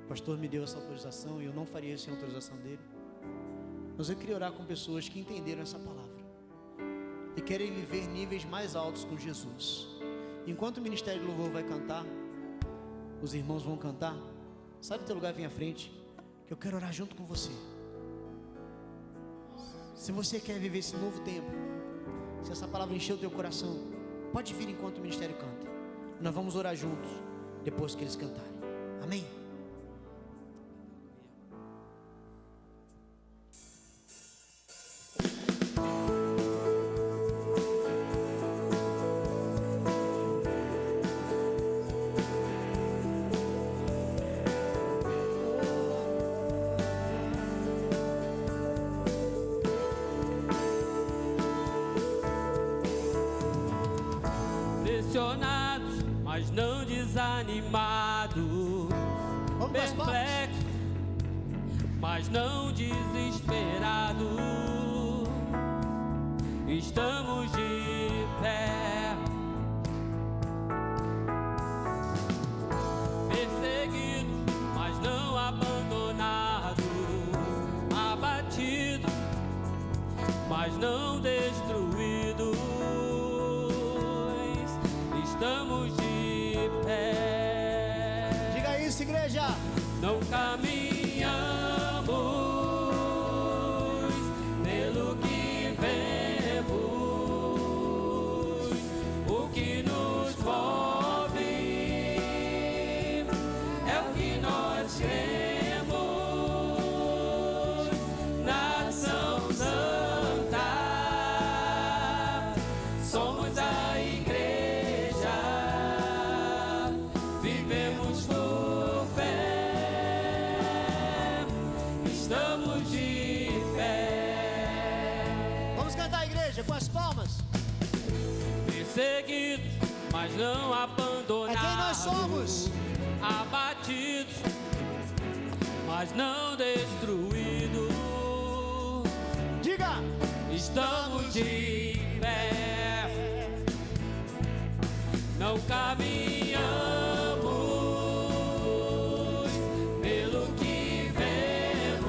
Speaker 2: O pastor me deu essa autorização e eu não faria isso sem autorização dele. Mas eu queria orar com pessoas que entenderam essa palavra e querem viver níveis mais altos com Jesus. Enquanto o Ministério do Louvor vai cantar, os irmãos vão cantar, sai do teu lugar, vem à frente, que eu quero orar junto com você. Se você quer viver esse novo tempo, se essa palavra encheu o teu coração, pode vir enquanto o Ministério canta. Nós vamos orar juntos depois que eles cantarem. Amém?
Speaker 3: Pressionados, mas não desanimados, perplexos, mas não desesperados, estamos de pé, perseguidos, mas não abandonados, abatidos, mas não destruídos, estamos de pé.
Speaker 2: Diga isso, igreja.
Speaker 3: Não caminhamos pelo que vemos, o que nos move é o que nós cremos. Nação Santa, somos a igreja, vivemos por fé, estamos de pé.
Speaker 2: Vamos cantar, igreja, com as palmas.
Speaker 3: Perseguidos, mas não abandonados.
Speaker 2: É quem nós somos.
Speaker 3: Abatidos, mas não destruídos.
Speaker 2: Diga.
Speaker 3: Estamos de pé. Não caminhamos pelo que vemos,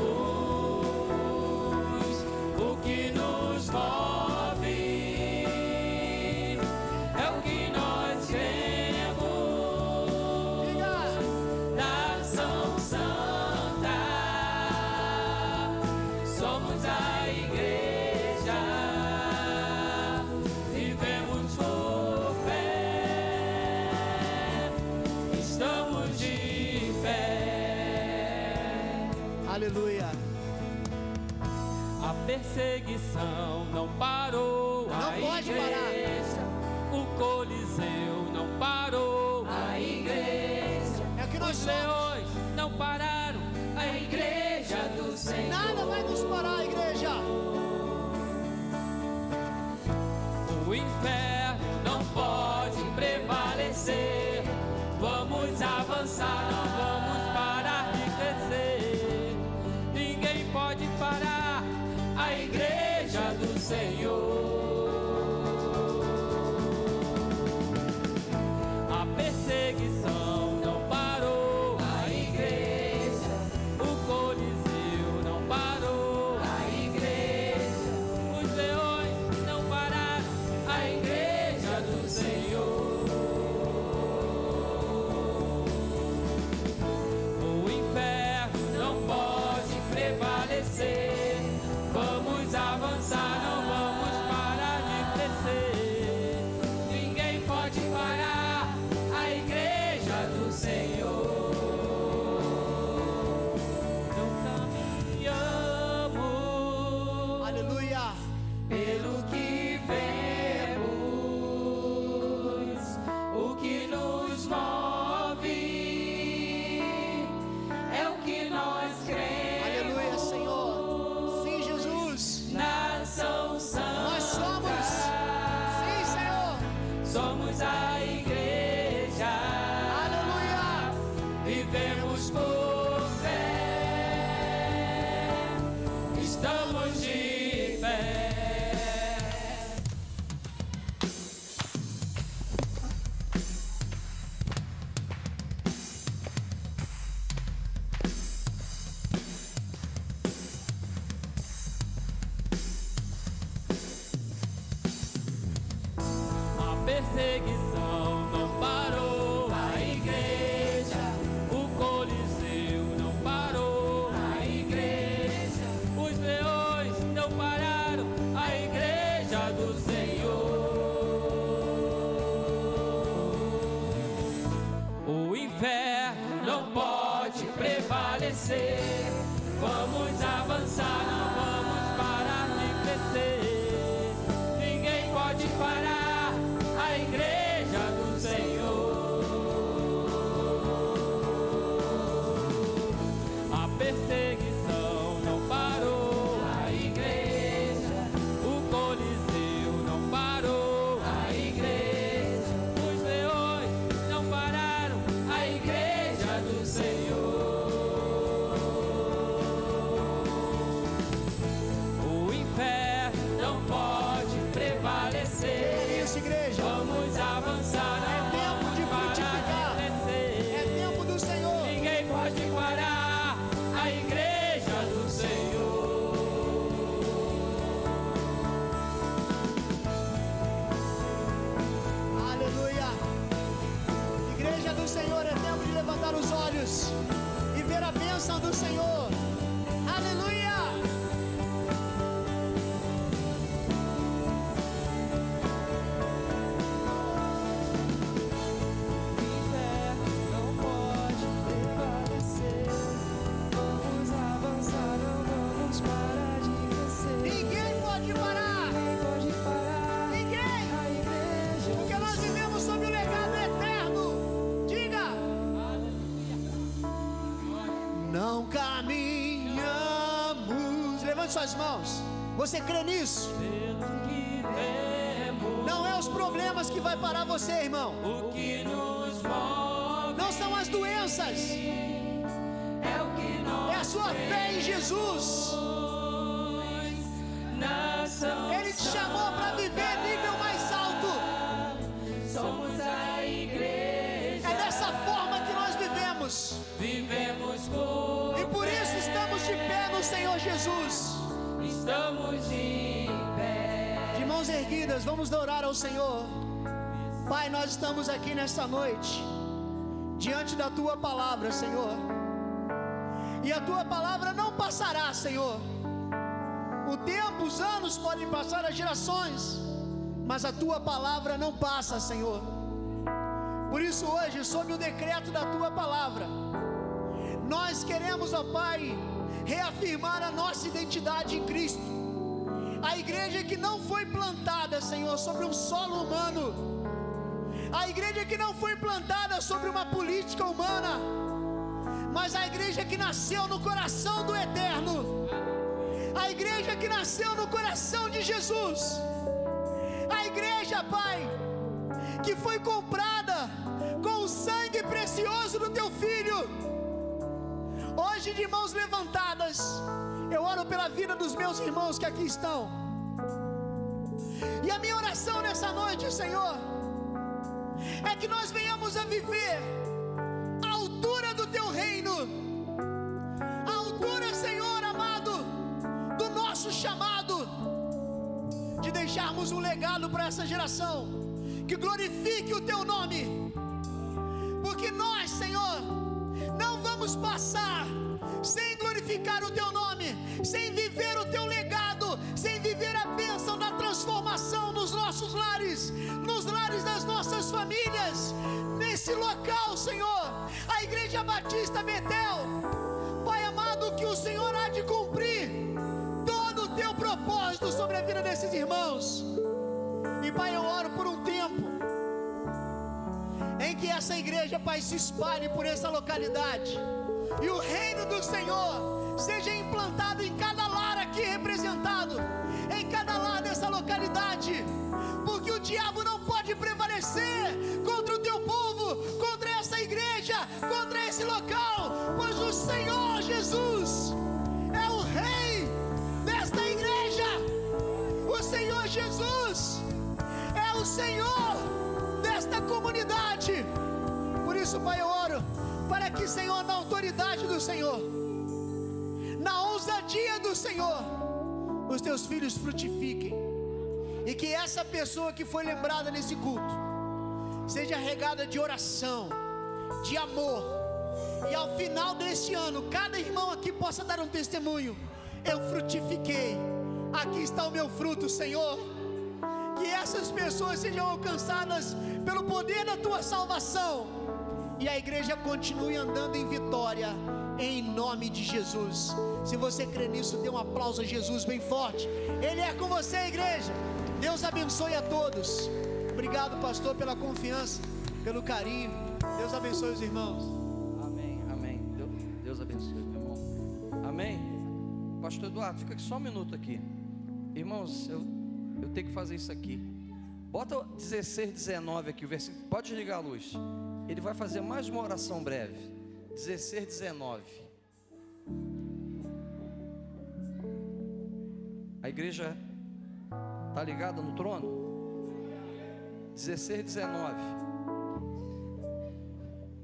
Speaker 3: o que nos move é o que nós cremos. Nação Santa, somos a igreja, vivemos por fé, estamos de pé.
Speaker 2: Aleluia.
Speaker 3: A perseguição não parou,
Speaker 2: Não
Speaker 3: a
Speaker 2: pode
Speaker 3: igreja, o Coliseu não parou, a igreja,
Speaker 2: É o que nós
Speaker 3: os
Speaker 2: somos.
Speaker 3: leões não pararam, a igreja do Senhor.
Speaker 2: Nada vai nos parar, igreja.
Speaker 3: O inferno não pode prevalecer. Vamos avançar, não vamos parar de crescer. Ninguém pode parar a igreja do Senhor. A perseguição não parou, a igreja, o Coliseu não parou, a igreja, os leões não pararam, a igreja do Senhor. O inferno não pode prevalecer. Vamos avançar, não vamos estamos por fé, estamos de pé. A perseguição não parou, a igreja, o Coliseu não parou, a igreja, os leões não pararam, a igreja do Senhor. O inferno não pode prevalecer, vamos avançar, não vamos parar de crescer, ninguém pode parar a igreja do Senhor. A perseguição não parou, a igreja, o Coliseu não parou, a igreja, os leões não pararam, a igreja do Senhor. O inferno não pode prevalecer.
Speaker 2: Isso, igreja.
Speaker 3: Vamos avançar,
Speaker 2: É tempo de frutificar. É tempo do Senhor.
Speaker 3: Ninguém pode parar a igreja do Senhor.
Speaker 2: Aleluia. Igreja do Senhor, é tempo de levantar os olhos e ver a bênção do Senhor. Aleluia.
Speaker 4: Não pode prevalecer. Vamos avançar, não vamos parar de crescer.
Speaker 2: Ninguém pode parar.
Speaker 4: Ninguém pode parar
Speaker 2: Ninguém.
Speaker 4: a igreja.
Speaker 2: Porque nós vivemos sob o legado eterno. Diga. Não caminhamos. Levante suas mãos. Você crê nisso?
Speaker 3: Pelo que vemos,
Speaker 2: Não é os problemas que vai parar você, irmão.
Speaker 3: o que nos move
Speaker 2: Não são as doenças.
Speaker 3: é o que nós
Speaker 2: É a sua fé em Jesus.
Speaker 3: nação.
Speaker 2: Ele te chamou para viver nível mais alto.
Speaker 3: Somos a igreja,
Speaker 2: É dessa forma que nós vivemos.
Speaker 3: vivemos por
Speaker 2: E por isso estamos de pé no Senhor Jesus.
Speaker 3: estamos de pé.
Speaker 2: De mãos erguidas, vamos orar ao Senhor. Pai, nós estamos aqui nesta noite, diante da Tua palavra, Senhor. E a Tua palavra não passará, Senhor. O tempo, os anos podem passar, as gerações, mas a Tua palavra não passa, Senhor. Por isso hoje, sob o decreto da Tua palavra, nós queremos, ó Pai, reafirmar a nossa identidade em Cristo. A igreja que não foi plantada, Senhor, sobre um solo humano. A igreja que não foi plantada sobre uma política humana, mas a igreja que nasceu no coração do Eterno. A igreja que nasceu no coração de Jesus. A igreja, Pai, que foi comprada com o sangue precioso do Teu Filho. Hoje, de mãos levantadas, eu oro pela vida dos meus irmãos que aqui estão. E a minha oração nessa noite, Senhor, é que nós venhamos a viver a altura do Teu reino. A altura, Senhor amado, do nosso chamado, de deixarmos um legado para essa geração, que glorifique o Teu nome. Porque nós, Senhor, não vamos passar sem glorificar o Teu nome, sem viver o Teu legado, sem viver a bênção da transformação nos nossos lares, nos lares das nossas famílias, nesse local, Senhor, a Igreja Batista Betel. Pai amado, que o Senhor há de cumprir todo o Teu propósito sobre a vida desses irmãos. E Pai, eu oro por um tempo em que essa igreja, Pai, se espalhe por essa localidade, e o reino do Senhor seja implantado em cada lar aqui representado, em cada lar dessa localidade, porque o diabo não pode prevalecer contra o Teu povo, contra essa igreja, contra esse local, Senhor, na ousadia do Senhor, os teus filhos frutifiquem. E que essa pessoa que foi lembrada nesse culto seja regada de oração, de amor. E ao final deste ano, cada irmão aqui possa dar um testemunho: eu frutifiquei, aqui está o meu fruto, Senhor. Que essas pessoas sejam alcançadas pelo poder da tua salvação, e a igreja continue andando em vitória, em nome de Jesus. Se você crê nisso, dê um aplauso a Jesus bem forte. Ele é com você, igreja. Deus abençoe a todos. Obrigado, pastor, pela confiança, pelo carinho. Deus abençoe os irmãos.
Speaker 1: Amém, amém. Deus abençoe, meu irmão. Amém. Pastor Eduardo, fica aqui só um minuto aqui. Irmãos, eu tenho que fazer isso aqui. Bota 16, 19 aqui, o versículo. Pode desligar a luz. Ele vai fazer mais uma oração breve. 16, 19. A igreja está ligada no trono? 16, 19.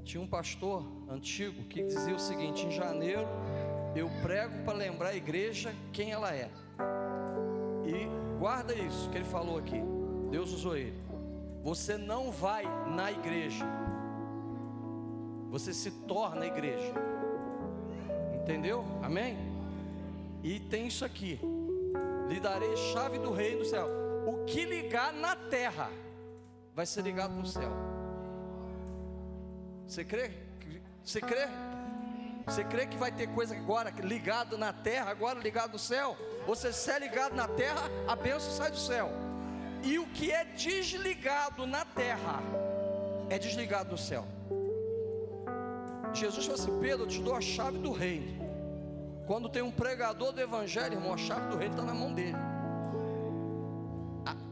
Speaker 1: Tinha um pastor antigo que dizia o seguinte: em janeiro eu prego para lembrar a igreja quem ela é. E guarda isso que ele falou aqui. Deus usou ele. Você não vai na igreja, você se torna a igreja. Entendeu? Amém? E tem isso aqui: lhe darei chave do reino do céu. O que ligar na terra vai ser ligado no céu. Você crê? Você crê? Você crê que vai ter coisa agora ligado na terra, agora ligado no céu? Ou seja, se é ligado na terra, a bênção sai do céu. E o que é desligado na terra é desligado no céu. Jesus falou assim: Pedro, eu te dou a chave do reino. Quando tem um pregador do evangelho, irmão, a chave do reino está na mão dele.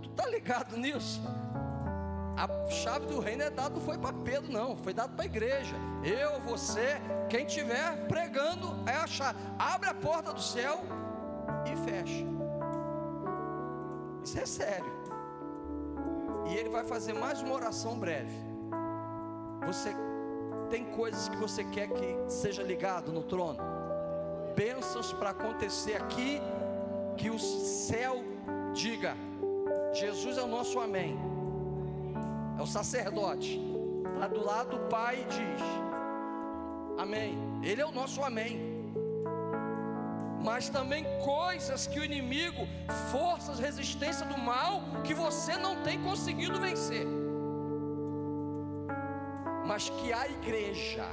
Speaker 1: Tu está ligado nisso? A chave do reino é dada, não foi para Pedro, não, foi dado para a igreja. Eu, você, quem estiver pregando é a chave. Abre a porta do céu e fecha. Isso é sério. E ele vai fazer mais uma oração breve. Você tem coisas que você quer que seja ligado no trono, bênçãos para acontecer aqui, que o céu diga: Jesus é o nosso amém. É o sacerdote, está do lado do Pai e diz: amém. Ele é o nosso amém. Mas também coisas que o inimigo, forças, resistência do mal, que você não tem conseguido vencer, mas que a igreja,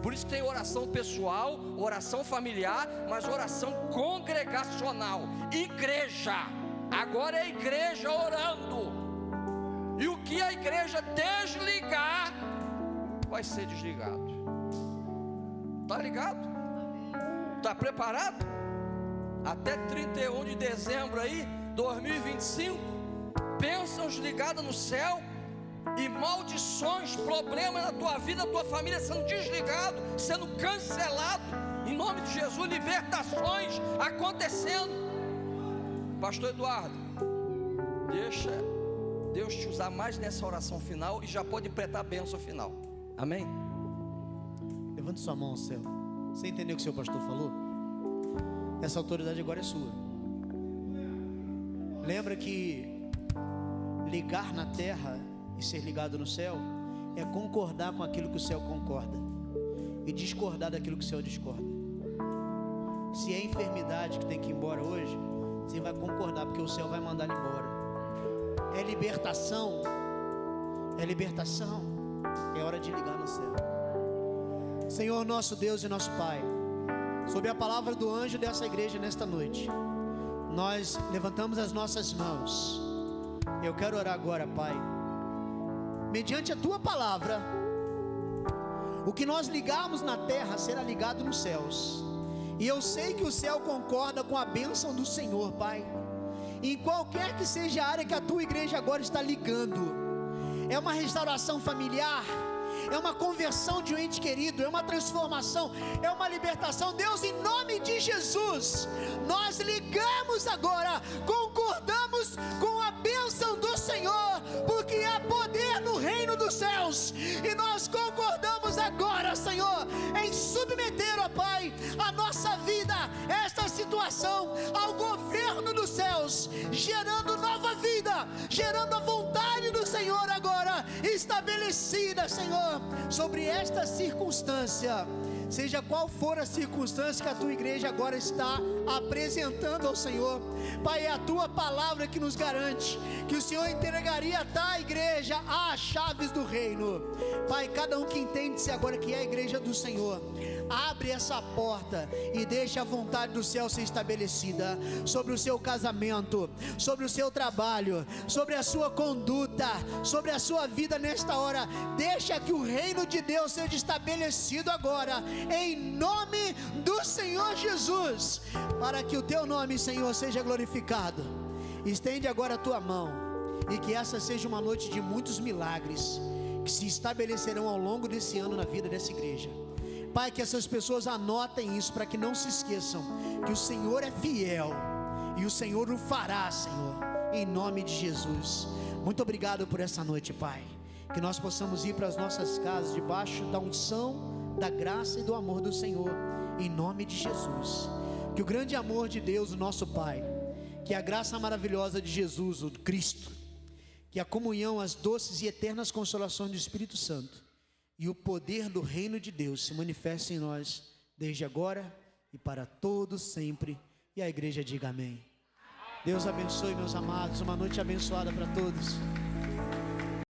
Speaker 1: por isso que tem oração pessoal, oração familiar, mas oração congregacional. Igreja, agora é a igreja orando. E o que a igreja desligar vai ser desligado. Está ligado? Está preparado? Até 31 de dezembro aí, 2025, bênçãos ligadas no céu, e maldições, problemas na tua vida, na tua família sendo desligado, sendo cancelado, em nome de Jesus. Libertações acontecendo. Pastor Eduardo, deixa Deus te usar mais nessa oração final, e já pode pregar a bênção final. Amém?
Speaker 2: Levante sua mão ao céu. Você entendeu o que o seu pastor falou? Essa autoridade agora é sua. Lembra que ligar na terra e ser ligado no céu é concordar com aquilo que o céu concorda e discordar daquilo que o céu discorda. Se é enfermidade que tem que ir embora hoje, você vai concordar, porque o céu vai mandar ele embora. É libertação, é hora de ligar no céu. Senhor, nosso Deus e nosso Pai, sob a palavra do anjo dessa igreja nesta noite, nós levantamos as nossas mãos. Eu quero orar agora, Pai, mediante a Tua palavra, o que nós ligarmos na terra será ligado nos céus. E eu sei que o céu concorda com a bênção do Senhor, Pai. Em qualquer que seja a área que a Tua igreja agora está ligando, é uma restauração familiar, é uma conversão de um ente querido, é uma transformação, é uma libertação. Deus, em nome de Jesus, nós ligamos agora, concordamos com a bênção do Senhor, porque há poder no reino dos céus, e nós concordamos agora, Senhor, em submeter a nossa vida, esta situação, ao governo dos céus, gerando nova vida, gerando a vontade do Senhor agora estabelecida, Senhor, sobre esta circunstância. Seja qual for a circunstância que a tua igreja agora está apresentando ao Senhor, Pai, é a tua palavra que nos garante que o Senhor entregaria a tua igreja as chaves do reino. Pai, cada um que entende-se agora que é a igreja do Senhor, abre essa porta e deixa a vontade do céu ser estabelecida sobre o seu casamento, sobre o seu trabalho, sobre a sua conduta, sobre a sua vida nesta hora. Deixa que o reino de Deus seja estabelecido agora, em nome do Senhor Jesus, para que o teu nome, Senhor, seja glorificado. Estende agora a tua mão, e que essa seja uma noite de muitos milagres que se estabelecerão ao longo desse ano na vida dessa igreja. Pai, que essas pessoas anotem isso, para que não se esqueçam que o Senhor é fiel, e o Senhor o fará, Senhor, em nome de Jesus. Muito obrigado por essa noite, Pai, que nós possamos ir para as nossas casas debaixo da unção, da graça e do amor do Senhor, em nome de Jesus. Que o grande amor de Deus, o nosso Pai, que a graça maravilhosa de Jesus, o Cristo, que a comunhão, as doces e eternas consolações do Espírito Santo e o poder do reino de Deus se manifestem em nós, desde agora e para todos sempre. E a igreja diga amém. Deus abençoe, meus amados, uma noite abençoada para todos.